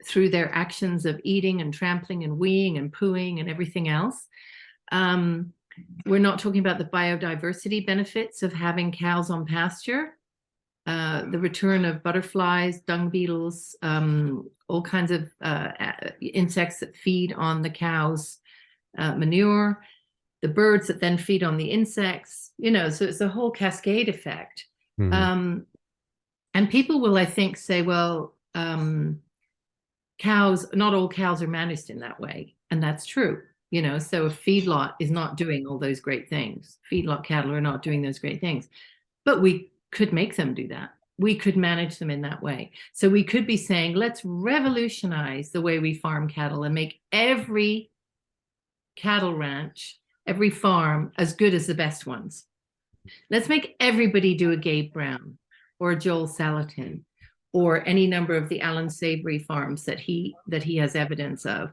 through their actions of eating and trampling and weeing and pooing and everything else. We're not talking about the biodiversity benefits of having cows on pasture. The return of butterflies, dung beetles, all kinds of insects that feed on the cow's manure, the birds that then feed on the insects, so it's a whole cascade effect. And people will, I think, say, well, cows, not all cows are managed in that way. And that's true. So a feedlot is not doing all those great things. Feedlot cattle are not doing those great things. But we could make them do that. We could manage them in that way. So we could be saying, let's revolutionize the way we farm cattle and make every cattle ranch, every farm as good as the best ones. Let's make everybody do a Gabe Brown or a Joel Salatin or any number of the Alan Savory farms that he has evidence of.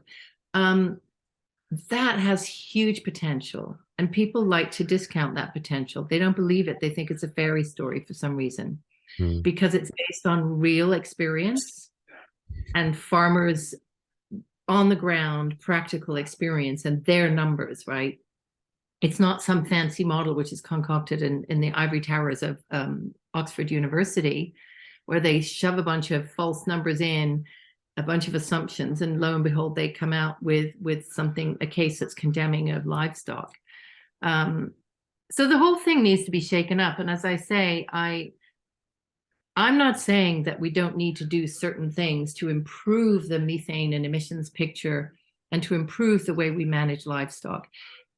That has huge potential, and people like to discount that potential. They don't believe it. They think it's a fairy story for some reason, because it's based on real experience and farmers on the ground, practical experience and their numbers, right? It's not some fancy model which is concocted in the ivory towers of Oxford University, where they shove a bunch of false numbers in, a bunch of assumptions, and lo and behold, they come out with something, a case that's condemning of livestock. So the whole thing needs to be shaken up. And as I say, I'm not saying that we don't need to do certain things to improve the methane and emissions picture and to improve the way we manage livestock.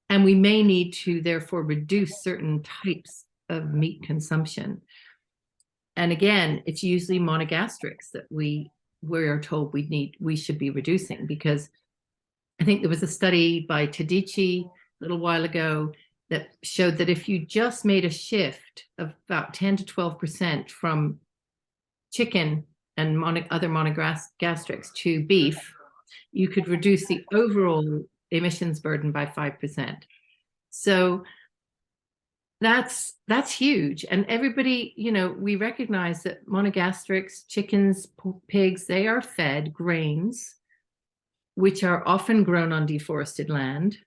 And we may need to therefore reduce certain types of meat consumption. And again, it's usually monogastrics that we are told we should be reducing, because I think there was a study by Tadici a little while ago that showed that if you just made a shift of about 10 to 12% from chicken and other monogastrics to beef, you could reduce the overall emissions burden by 5%. So that's huge. And everybody, we recognize that monogastrics, chickens, pigs, they are fed grains, which are often grown on deforested land,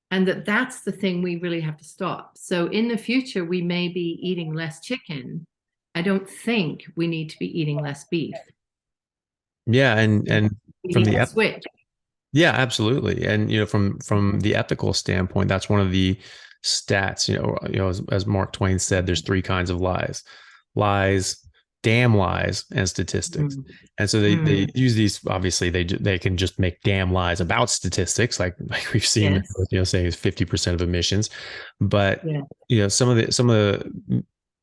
and that's the thing we really have to stop. So in the future, we may be eating less chicken. I don't think we need to be eating less beef. Yeah, and We from need the to switch. yeah, absolutely. And from the ethical standpoint, that's one of the stats. As Mark Twain said, there's three kinds of lies: lies, damn lies, and statistics. And so they use these. Obviously, they can just make damn lies about statistics, like we've seen. Yes. Saying it's 50% of emissions, but some of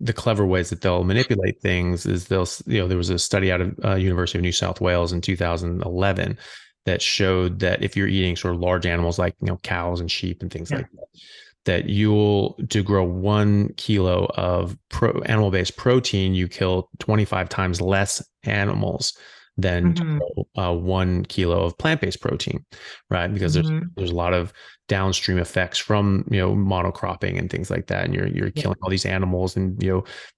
the clever ways that they'll manipulate things is there was a study out of University of New South Wales in 2011 that showed that if you're eating sort of large animals like cows and sheep and things like that to grow 1 kilo of animal-based protein, you kill 25 times less animals than to grow 1 kilo of plant-based protein, right? Because there's a lot of downstream effects from monocropping and things like that, and you're killing all these animals, and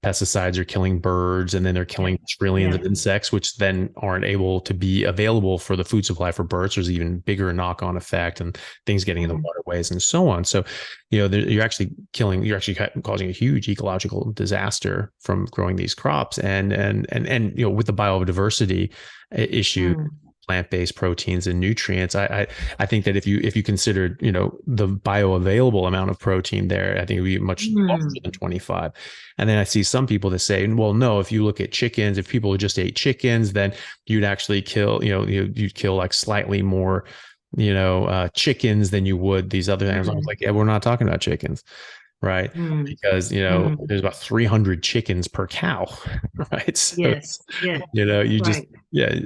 pesticides are killing birds, and then they're killing trillions of insects, which then aren't able to be available for the food supply for birds. There's even bigger knock-on effect, and things getting in the waterways and so on. So you're actually causing a huge ecological disaster from growing these crops, and with the biodiversity issue, plant-based proteins and nutrients, I think that if you considered the bioavailable amount of protein there, I think it would be much larger than 25. And then I see some people that say, well, no, if you look at chickens, if people just ate chickens, then you'd actually kill you'd kill like slightly more chickens than you would these other animals. I was like, yeah, we're not talking about chickens, right? Because there's about 300 chickens per cow, right? So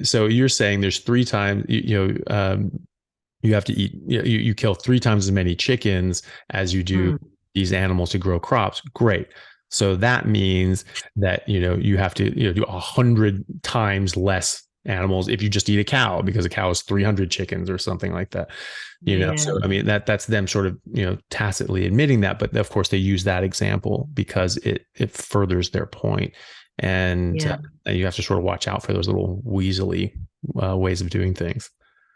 so you're saying there's 3 times you have to eat, you kill 3 times as many chickens as you do these animals to grow crops. Great. So that means that you have to do 100 times less animals if you just eat a cow, because a cow is 300 chickens or something like that. So I mean that's them sort of tacitly admitting that, but of course they use that example because it furthers their point. And you have to sort of watch out for those little weaselly ways of doing things.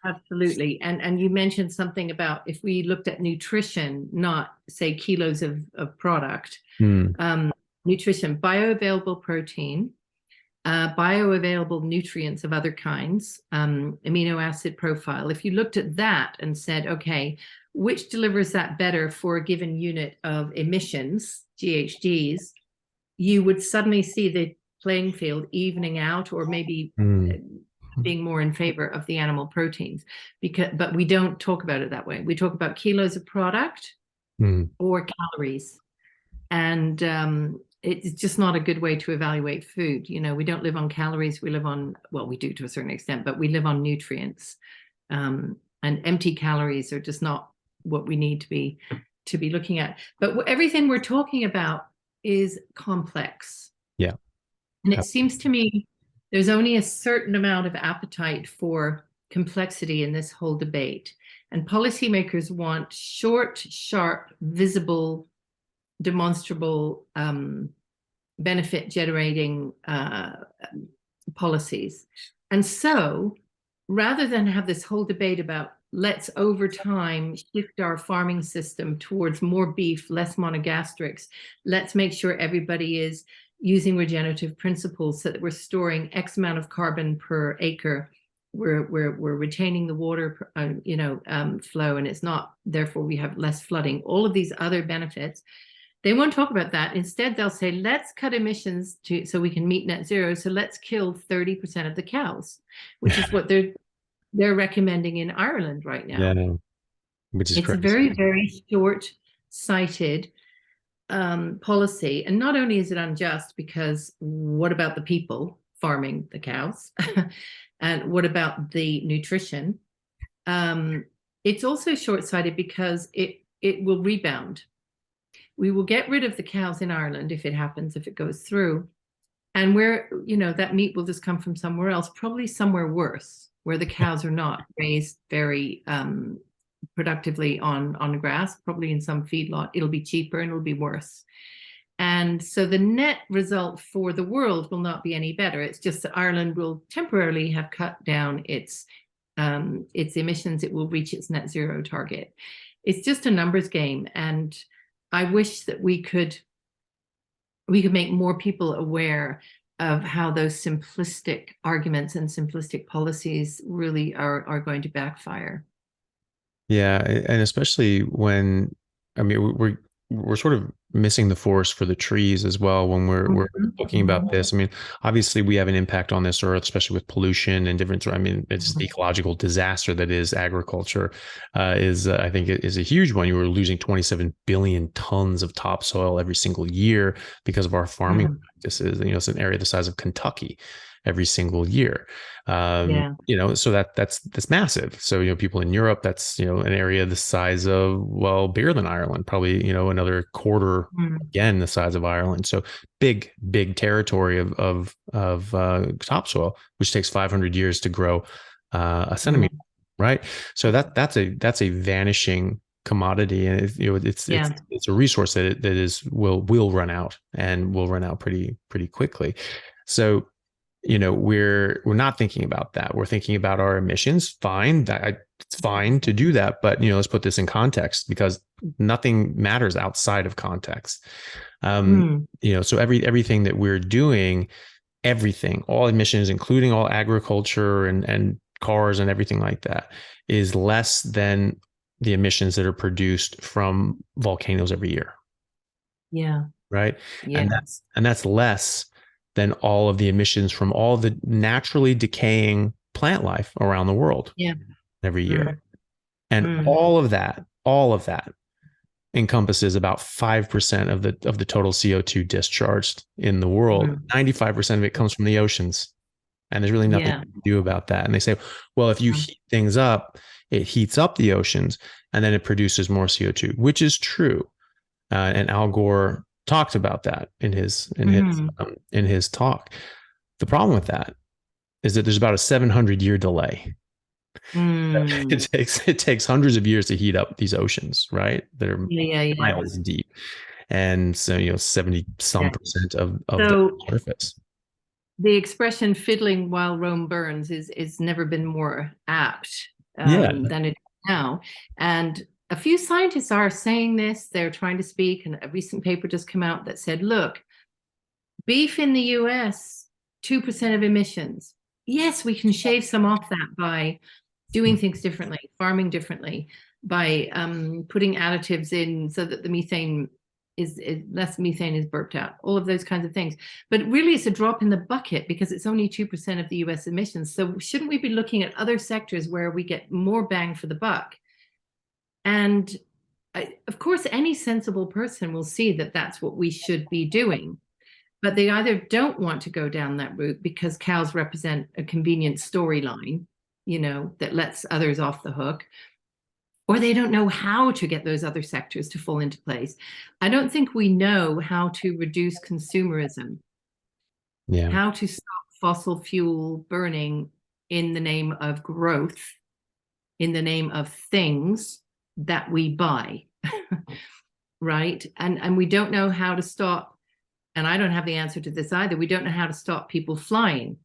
Absolutely. And you mentioned something about if we looked at nutrition, not say kilos of product, nutrition, bioavailable protein, bioavailable nutrients of other kinds, amino acid profile. If you looked at that and said, okay, which delivers that better for a given unit of emissions, GHGs, you would suddenly see the playing field evening out, or maybe being more in favor of the animal proteins. But we don't talk about it that way. We talk about kilos of product or calories. And it's just not a good way to evaluate food. We don't live on calories. We live on, well, we do to a certain extent, but we live on nutrients. And empty calories are just not what we need to be looking at. But everything we're talking about is complex. Yeah. And it seems to me there's only a certain amount of appetite for complexity in this whole debate. And policymakers want short, sharp, visible, demonstrable, benefit generating policies. And so rather than have this whole debate about let's over time shift our farming system towards more beef, less monogastrics, let's make sure everybody is using regenerative principles so that we're storing X amount of carbon per acre, we're retaining the water flow, and it's not, therefore we have less flooding, all of these other benefits. They won't talk about that. Instead, they'll say, let's cut emissions so we can meet net zero. So let's kill 30% of the cows, which is what they're recommending in Ireland right now. Yeah, which is It's a crazy. very, very short-sighted policy. And not only is it unjust, because what about the people farming the cows? And what about the nutrition? It's also short-sighted because it will rebound. We will get rid of the cows in Ireland if it happens, if it goes through. And where, that meat will just come from somewhere else, probably somewhere worse, where the cows are not raised very productively on grass, probably in some feedlot. It'll be cheaper and it'll be worse. And so the net result for the world will not be any better. It's just that Ireland will temporarily have cut down its emissions. It will reach its net zero target. It's just a numbers game. And I wish that we could make more people aware of how those simplistic arguments and simplistic policies really are going to backfire. Yeah, and especially when, I mean, we're sort of missing the forest for the trees as well when we're looking about this. I mean, obviously we have an impact on this earth, especially with pollution and different. I mean, it's the ecological disaster that is agriculture. I think it is a huge one. You were losing 27 billion tons of topsoil every single year because of our farming practices. It's an area the size of Kentucky every single year. So that's massive. So, people in Europe, that's, an area the size of, well, bigger than Ireland, probably, another quarter, again, the size of Ireland. So big territory of topsoil, which takes 500 years to grow a centimeter. Right. So that's a vanishing commodity, and it's a resource that will run out, and will run out pretty quickly. So, we're not thinking about that. We're thinking about our emissions. Fine. It's fine to do that. But, let's put this in context, because nothing matters outside of context. So everything that we're doing, all emissions, including all agriculture and cars and everything like that, is less than the emissions that are produced from volcanoes every year. Yeah. Right. Yeah. And that's less than all of the emissions from all the naturally decaying plant life around the world every year. And all of that encompasses about 5% of the total CO2 discharged in the world. 95% of it comes from the oceans. And there's really nothing to do about that. And they say, well, if you heat things up, it heats up the oceans and then it produces more CO2, which is true. And Al Gore talked about that in his talk. The problem with that is that there's about a 700-year delay. It takes hundreds of years to heat up these oceans, right? That are miles deep, and so 70 some percent of the surface. The expression "fiddling while Rome burns" is never been more apt than it is now, and a few scientists are saying this. They're trying to speak, and a recent paper just came out that said, look, beef in the US, 2% of emissions. Yes, we can shave some off that by doing things differently, farming differently, by putting additives in so that the methane is less methane is burped out, all of those kinds of things. But really it's a drop in the bucket because it's only 2% of the US emissions. So shouldn't we be looking at other sectors where we get more bang for the buck? And of course, any sensible person will see that that's what we should be doing. But they either don't want to go down that route because cows represent a convenient storyline, that lets others off the hook, or they don't know how to get those other sectors to fall into place. I don't think we know how to reduce consumerism, how to stop fossil fuel burning in the name of growth, in the name of things that we buy, right? And we don't know how to stop, and I don't have the answer to this either. We don't know how to stop people flying.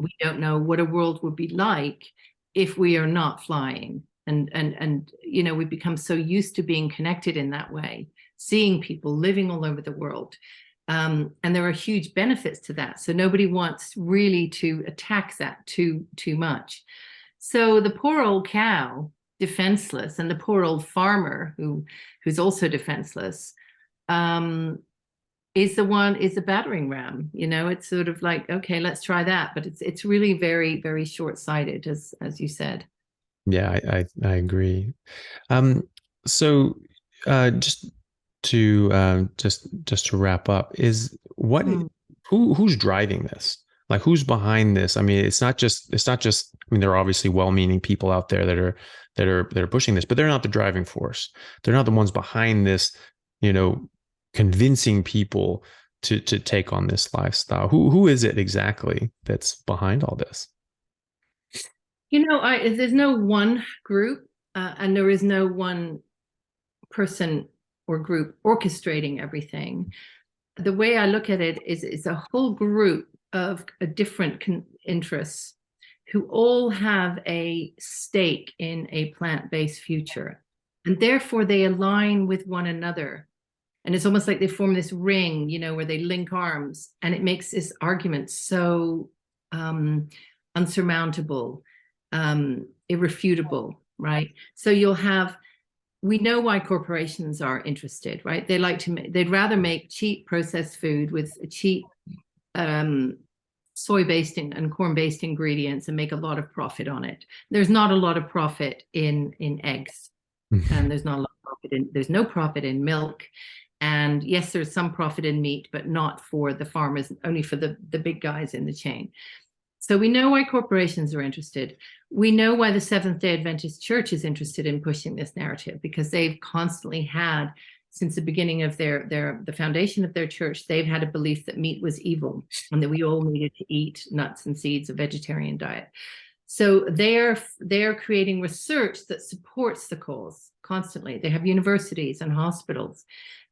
We don't know what a world would be like if we are not flying. And we've become so used to being connected in that way, seeing people living all over the world. And there are huge benefits to that. So nobody wants really to attack that too much. So the poor old cow, defenseless, and the poor old farmer who's also defenseless, is the battering ram. It's sort of like, okay, let's try that, but it's really very, very short-sighted, as you said. Yeah, I agree. So just to wrap up, who's driving this? Like, who's behind this? I mean, it's not just, I mean, there are obviously well-meaning people out there that are pushing this, but they're not the driving force. They're not the ones behind this, convincing people to take on this lifestyle. Who is it exactly that's behind all this? There's no one group, and there is no one person or group orchestrating everything. The way I look at it is it's a whole group of different interests who all have a stake in a plant-based future, and therefore they align with one another. And it's almost like they form this ring, where they link arms, and it makes this argument so unsurmountable, irrefutable, right? So we know why corporations are interested, right? They'd rather make cheap processed food with cheap soy-based and corn-based ingredients and make a lot of profit on it. There's not a lot of profit in eggs, and there's no profit in milk. And yes, there's some profit in meat, but not for the farmers, only for the big guys in the chain. So we know why corporations are interested. We know why the Seventh-day Adventist Church is interested in pushing this narrative, because they've constantly had, since the beginning of the foundation of their church, they've had a belief that meat was evil and that we all needed to eat nuts and seeds, a vegetarian diet. So they're creating research that supports the cause constantly. They have universities and hospitals.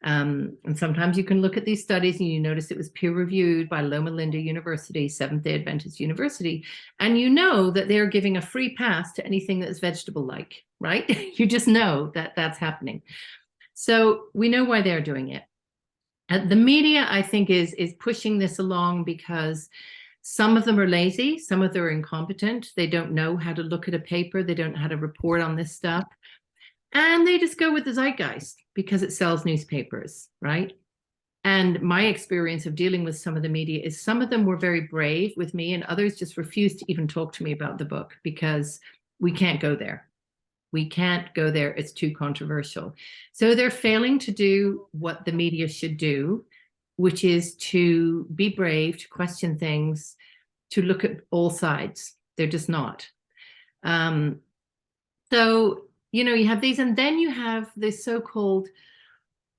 And sometimes you can look at these studies and you notice it was peer-reviewed by Loma Linda University, Seventh-day Adventist University, and you know that they're giving a free pass to anything that's vegetable-like, right? You just know that that's happening. So we know why they're doing it. The media, I think, is pushing this along because some of them are lazy, some of them are incompetent. They don't know how to look at a paper. They don't know how to report on this stuff. And they just go with the zeitgeist because it sells newspapers, right? And my experience of dealing with some of the media is some of them were very brave with me, and others just refused to even talk to me about the book because we can't go there. We can't go there. It's too controversial. So they're failing to do what the media should do, which is to be brave, to question things, to look at all sides. They're just not. So you have these, and then you have the so-called,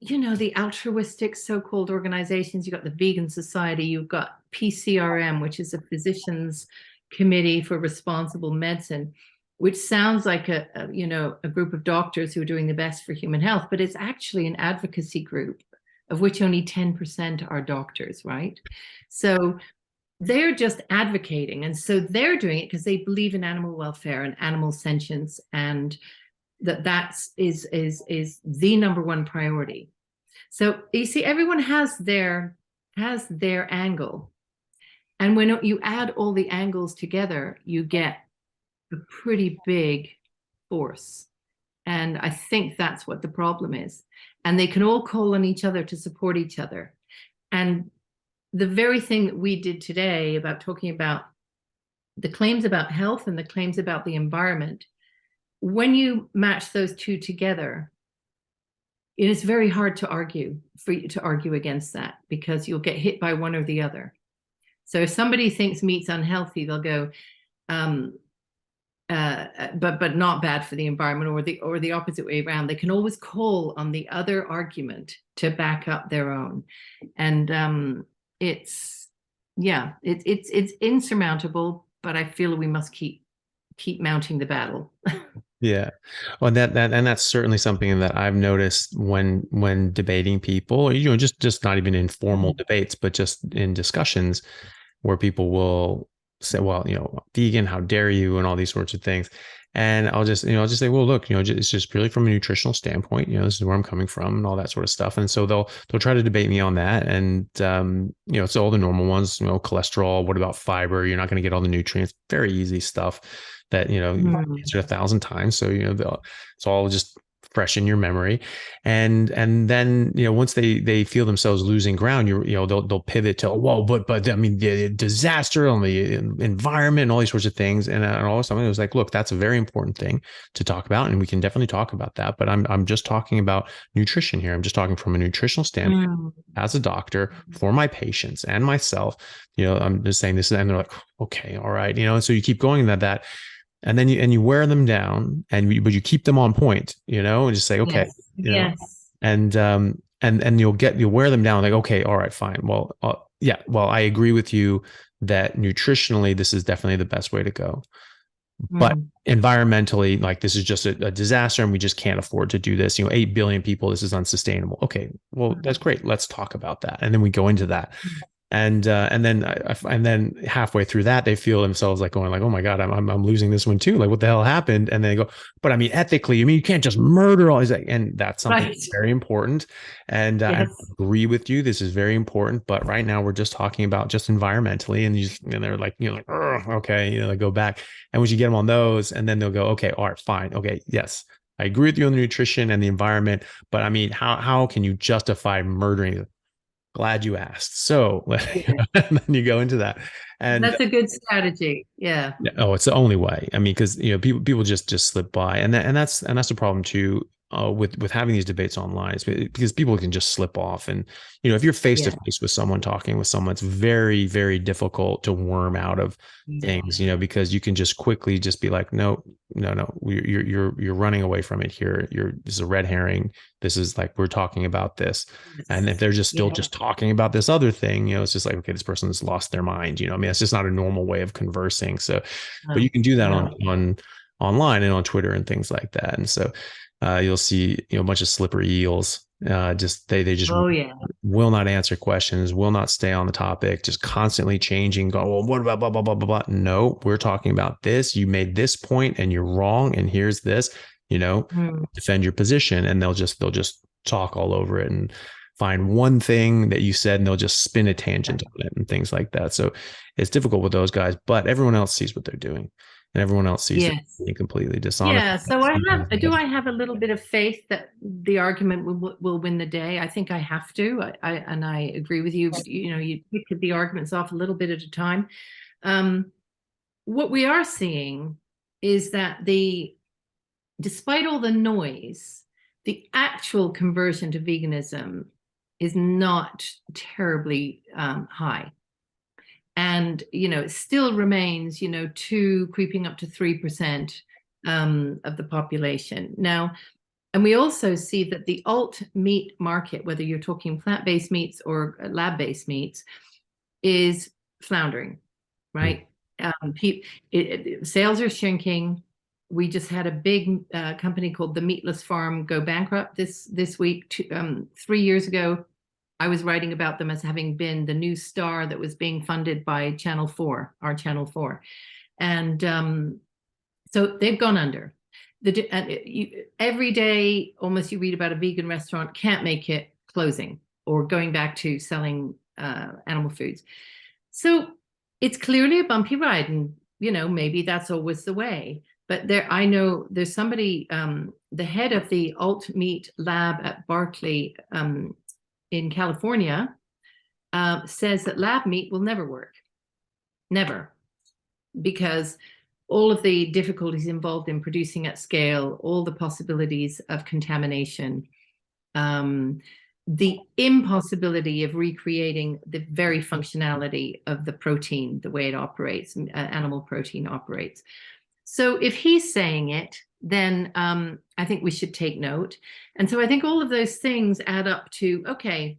the altruistic so-called organizations. You've got the Vegan Society, you've got PCRM, which is a Physicians Committee for Responsible Medicine, which sounds like a group of doctors who are doing the best for human health, but it's actually an advocacy group of which only 10% are doctors, right? So they're just advocating. And so they're doing it because they believe in animal welfare and animal sentience, and that is the number one priority. So you see, everyone has their angle, and when you add all the angles together, you get a pretty big force. And I think that's what the problem is. And they can all call on each other to support each other. And the very thing that we did today about talking about the claims about health and the claims about the environment, when you match those two together, it is very hard to argue against that, because you'll get hit by one or the other. So if somebody thinks meat's unhealthy, they'll go, but not bad for the environment, or the opposite way around. They can always call on the other argument to back up their own, and it's insurmountable. But I feel we must keep mounting the battle. Yeah. Well, that's certainly something that I've noticed when debating people, or, just not even in formal debates, but just in discussions where people will say, well, vegan, how dare you, and all these sorts of things. And I'll just say, well, look, it's just purely from a nutritional standpoint, this is where I'm coming from and all that sort of stuff. And so they'll try to debate me on that. And, it's all the normal ones, cholesterol, what about fiber? You're not going to get all the nutrients, very easy stuff that, you've answered 1,000 times. So, it's all just fresh in your memory. And then, once they feel themselves losing ground, they'll pivot to, whoa, but I mean, the disaster on the environment and all these sorts of things. And all of a sudden it was like, look, that's a very important thing to talk about. And we can definitely talk about that. But I'm just talking about nutrition here. I'm just talking from a nutritional standpoint as a doctor for my patients and myself. I'm just saying this, and they're like, okay, all right. And so you keep going that. And then you wear them down, but you keep them on point, and just say, okay, yes. And you'll wear them down, like, okay, all right, fine. Well, well, I agree with you that nutritionally, this is definitely the best way to go. But environmentally, like, this is just a disaster, and we just can't afford to do this. 8 billion people, this is unsustainable. Okay, well, that's great. Let's talk about that. And then we go into that. And then halfway through that, they feel themselves like going like, oh my God, I'm losing this one too. Like, what the hell happened? And then they go, but I mean, ethically, you can't just murder all these. And that's something very important. And I agree with you. This is very important. But right now we're just talking about just environmentally, and they're like, okay, they go back. And once you get them on those, and then they'll go, okay, all right, fine. Okay. Yes. I agree with you on the nutrition and the environment, but I mean, how can you justify murdering? Glad you asked. So and then you go into that, and that's a good strategy. Yeah. Oh, it's the only way. I mean, because people just slip by, and that's the problem too. With having these debates online, is because people can just slip off, and if you're face to face with someone, talking with someone, it's very, very difficult to worm out of things, because you can just quickly just be like, no, you're running away from it here. This is a red herring. This is like, we're talking about this, and if they're just still just talking about this other thing, it's just like, okay, this person's lost their mind. I mean, it's just not a normal way of conversing. So, but you can do that on online and on Twitter and things like that, and so. You'll see, a bunch of slippery eels. They just will not answer questions, will not stay on the topic, just constantly changing. Go, well, what about blah blah blah blah blah? No, we're talking about this. You made this point, and you're wrong. And here's this. Defend your position, and they'll just talk all over it and find one thing that you said, and they'll just spin a tangent on it and things like that. So it's difficult with those guys, but everyone else sees what they're doing. And everyone else sees it being completely dishonest. Yeah, so I have a little bit of faith that the argument will win the day. I think I have to. I agree with you. You pick the arguments off a little bit at a time. What we are seeing is that despite all the noise, the actual conversion to veganism is not terribly high. And, it still remains, 2 creeping up to 3% of the population. Now, and we also see that the alt meat market, whether you're talking plant-based meats or lab-based meats, is floundering, right? Sales are shrinking. We just had a big company called the Meatless Farm go bankrupt this week. 3 years ago, I was writing about them as having been the new star that was being funded by Channel 4, our Channel 4. And so they've gone under. Every day, almost, you read about a vegan restaurant can't make it, closing or going back to selling animal foods. So it's clearly a bumpy ride, and maybe that's always the way. But I know there's somebody, the head of the alt meat lab at Berkeley in California, says that lab meat will never work. Never. Because all of the difficulties involved in producing at scale, all the possibilities of contamination, the impossibility of recreating the very functionality of the protein, the way it operates, animal protein operates. So if he's saying it, then I think we should take note. And so I think all of those things add up to, okay,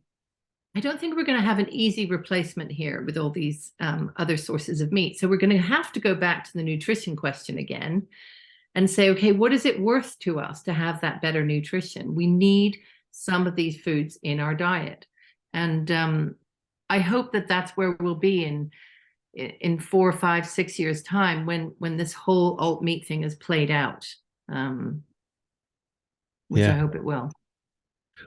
I don't think we're going to have an easy replacement here with all these other sources of meat. So we're going to have to go back to the nutrition question again and say, okay, what is it worth to us to have that better nutrition? We need some of these foods in our diet. And I hope that that's where we'll be in 4, 5, 6 years time when this whole alt meat thing is played out, which I hope it will.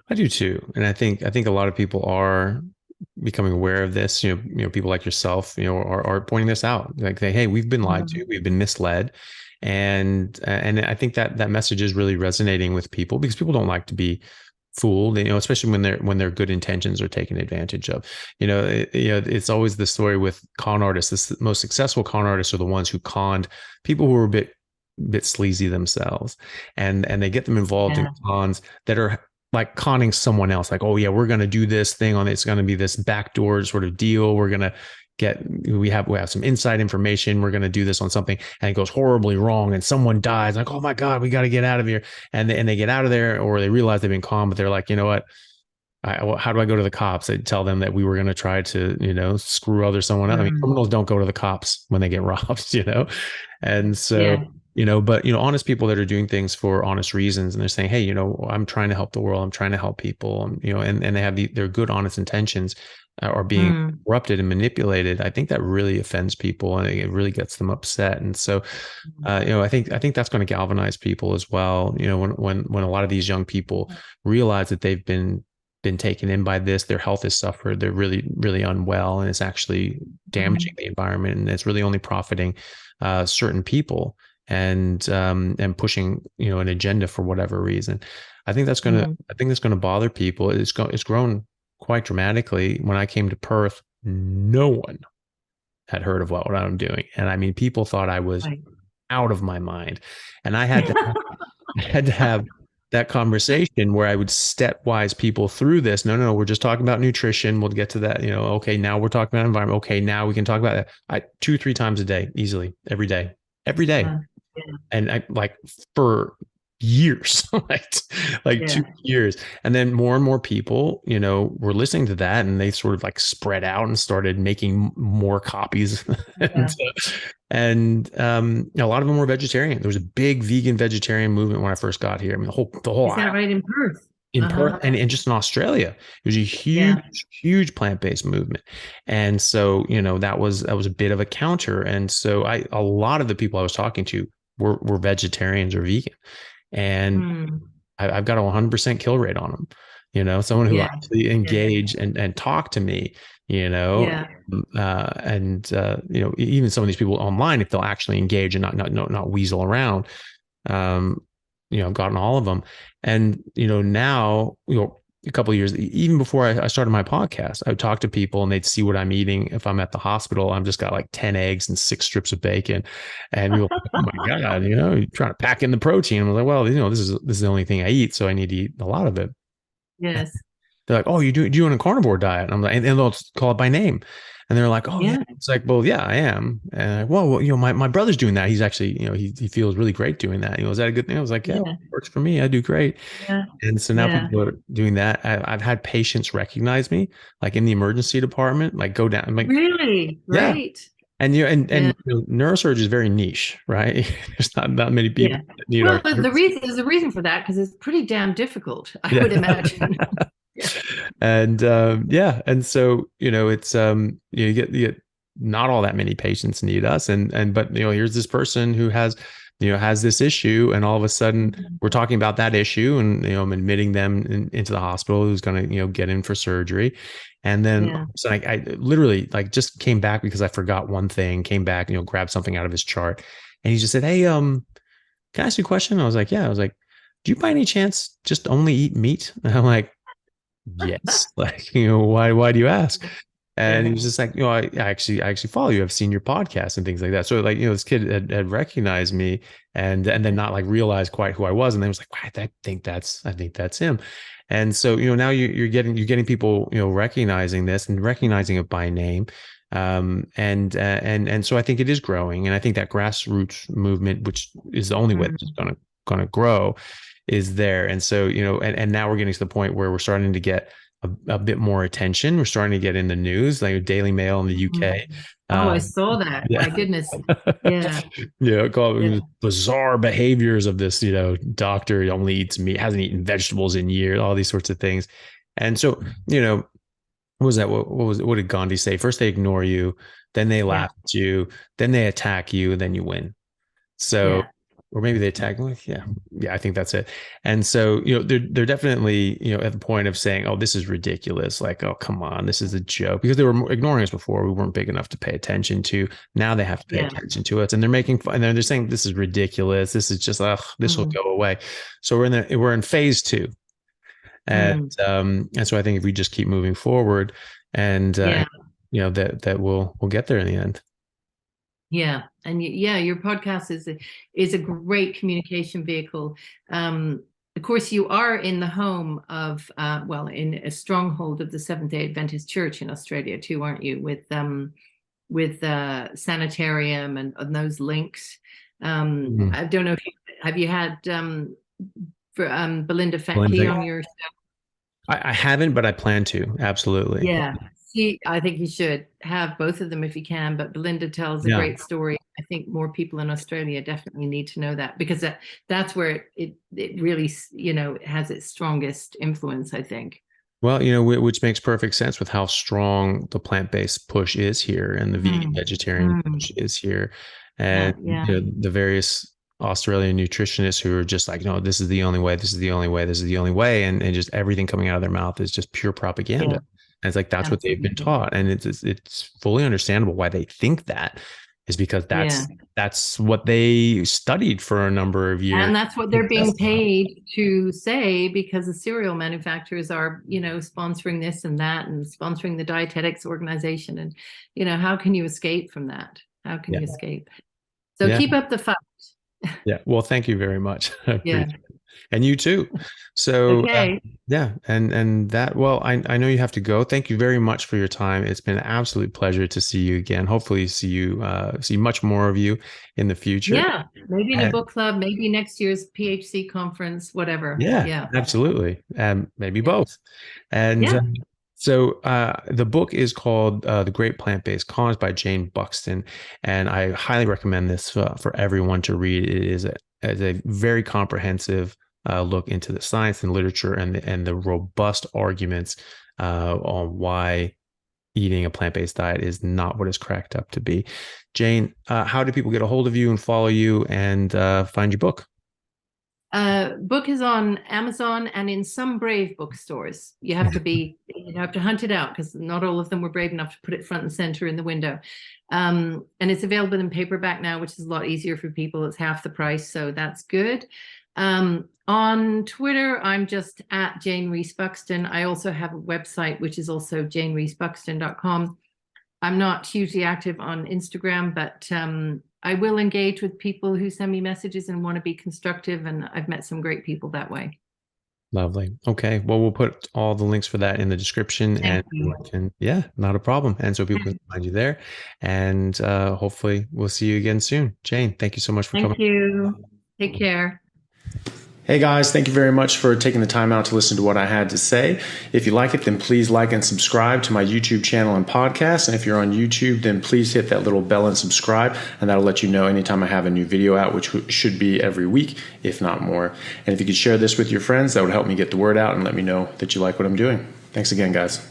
I do too. And I think a lot of people are becoming aware of this, people like yourself, are pointing this out, like, hey, we've been lied to, we've been misled. And I think that message is really resonating with people, because people don't like to be fooled, especially when their good intentions are taken advantage of. It's always the story with con artists. The most successful con artists are the ones who conned people who were a bit sleazy themselves, and they get them involved in cons that are like conning someone else. Like, oh yeah, we're going to do this thing on, it's going to be this backdoor sort of deal. We have some inside information. We're going to do this on something, and it goes horribly wrong, and someone dies. Like, oh my God, we got to get out of here. And they get out of there, or they realize they've been conned, but they're like, you know what? How do I go to the cops? I tell them that we were going to try to, screw someone else. I mean, criminals don't go to the cops when they get robbed, and so, but, honest people that are doing things for honest reasons, and they're saying, hey, I'm trying to help the world. I'm trying to help people. And they have their good, honest intentions are being corrupted and manipulated. I think that really offends people, and it really gets them upset. And so, I think that's going to galvanize people as well. When a lot of these young people realize that they've been taken in by this, their health has suffered, they're really, really unwell, and it's actually damaging the environment, and it's really only profiting certain people, and pushing an agenda for whatever reason. I think that's going to bother people. It's grown quite dramatically. When I came to Perth, no one had heard of what I'm doing, and I mean, people thought I was out of my mind, and I had to have that conversation where I would stepwise people through this. No, we're just talking about nutrition. We'll get to that. Okay, now we're talking about environment. Okay, now we can talk about that. 2-3 times a day, easily, every day. Yeah. And I, like, for years, like 2 years. And then more and more people, were listening to that, and they sort of like spread out and started making more copies. And a lot of them were vegetarian. There was a big vegan vegetarian movement when I first got here. I mean, the whole is that right, in Perth? In Perth, and just in Australia, it was a huge plant-based movement. And so, that was a bit of a counter. And so a lot of the people I was talking to were vegetarians or vegan, and I've got a 100% kill rate on them. Someone who actually engaged and talked to me, and even some of these people online, if they'll actually engage and not weasel around, I've gotten all of them. And, now, a couple of years, even before I started my podcast, I would talk to people, and they'd see what I'm eating. If I'm at the hospital, I'm just got like 10 eggs and 6 strips of bacon, and people, oh my God, you're trying to pack in the protein. I'm like, well, this is the only thing I eat, so I need to eat a lot of it. Yes. They're like, oh, you're doing a carnivore diet. And I'm like, and they'll call it by name. And they're like, oh yeah. It's like, well, yeah, I am. And well, my brother's doing that. He's actually, he feels really great doing that. Is that a good thing? I was like, yeah, it works for me. I do great. Yeah. And so now people are doing that. I've had patients recognize me, like in the emergency department, like go down. I'm like, really? Right. Yeah. And neurosurgery is very niche, right? There's not that many people that need our there's a reason for that, because it's pretty damn difficult, I would imagine. And and so it's you get not all that many patients need us, but here's this person who has this issue, and all of a sudden we're talking about that issue, and I'm admitting them into the hospital, who's going to get in for surgery. And then so I literally just came back because I forgot one thing, came back, grabbed something out of his chart, and he just said, hey, can I ask you a question? I was like, yeah. I was like, do you by any chance just only eat meat? And I'm like, yes. Like, why do you ask? And he was just like, I actually follow you. I've seen your podcast and things like that. So like, this kid had recognized me, and then not like realized quite who I was. And then was like, I think that's him. And so, now you're getting people, recognizing this and recognizing it by name. And so I think it is growing. And I think that grassroots movement, which is the only way that's going to grow, is there. And so, and now we're getting to the point where we're starting to get a bit more attention. We're starting to get in the news, like Daily Mail in the UK. I saw that. My goodness. Yeah. Called bizarre behaviors of this, doctor. He only eats meat, hasn't eaten vegetables in years, all these sorts of things. And so, what was that? What did Gandhi say? First they ignore you, then they laugh at you, then they attack you, then you win. So or maybe they tag. Yeah, I think that's it. And so, they're definitely, at the point of saying, oh, this is ridiculous. Like, oh, come on, this is a joke, because they were ignoring us before. We weren't big enough to pay attention to. Now they have to pay attention to us, and they're making fun. And they're saying this is ridiculous. This is just, this will go away. So we're in phase 2. And so I think if we just keep moving forward, and that we'll get there in the end. Yeah. And your podcast is a great communication vehicle. Of course, you are in the home of, in a stronghold of the Seventh-day Adventist Church in Australia too, aren't you? With sanitarium and those links. I don't know if have you had Belinda Fettke on your show? I haven't, but I plan to. Absolutely. Yeah. I think you should have both of them if you can, but Belinda tells a great story. I think more people in Australia definitely need to know that, because that's where it really, has its strongest influence, I think. Well, which makes perfect sense with how strong the plant-based push is here, and the vegan vegetarian push is here. And the various Australian nutritionists who are just like, no, this is the only way, this is the only way, this is the only way. And just everything coming out of their mouth is just pure propaganda. And it's like, that's what they've been taught. And it's fully understandable why they think that, is because that's what they studied for a number of years. And that's what they're being paid to say, because the cereal manufacturers are, sponsoring this and that, and sponsoring the dietetics organization. And, how can you escape from that? How can you escape? So keep up the fight. Yeah. Well, thank you very much. And you too. So and that, well, I know you have to go. Thank you very much for your time. It's been an absolute pleasure to see you again. Hopefully see much more of you in the future. Yeah. Maybe in a book club, maybe next year's PHC conference, whatever. Yeah. Absolutely. Maybe both. And so the book is called The Great Plant-Based Cons by Jayne Buxton, and I highly recommend this for everyone to read. It is a very comprehensive look into the science and literature and the robust arguments on why eating a plant-based diet is not what it's cracked up to be. Jayne, how do people get a hold of you and follow you and find your book? Book is on Amazon and in some Brave bookstores. You have to hunt it out, because not all of them were brave enough to put it front and center in the window. And it's available in paperback now, which is a lot easier for people. It's half the price, so that's good. On Twitter, I'm just at Jayne Reese Buxton. I also have a website, which is also janereesebuxton.com. I'm not hugely active on Instagram, but I will engage with people who send me messages and want to be constructive, and I've met some great people that way. Lovely. Okay. Well, we'll put all the links for that in the description. Not a problem. And so people can find you there. And hopefully we'll see you again soon. Jayne, thank you so much for coming. Thank you. Take care. Hey guys, thank you very much for taking the time out to listen to what I had to say. If you like it, then please like and subscribe to my YouTube channel and podcast. And if you're on YouTube, then please hit that little bell and subscribe, and that'll let you know anytime I have a new video out, which should be every week, if not more. And if you could share this with your friends, that would help me get the word out and let me know that you like what I'm doing. Thanks again, guys.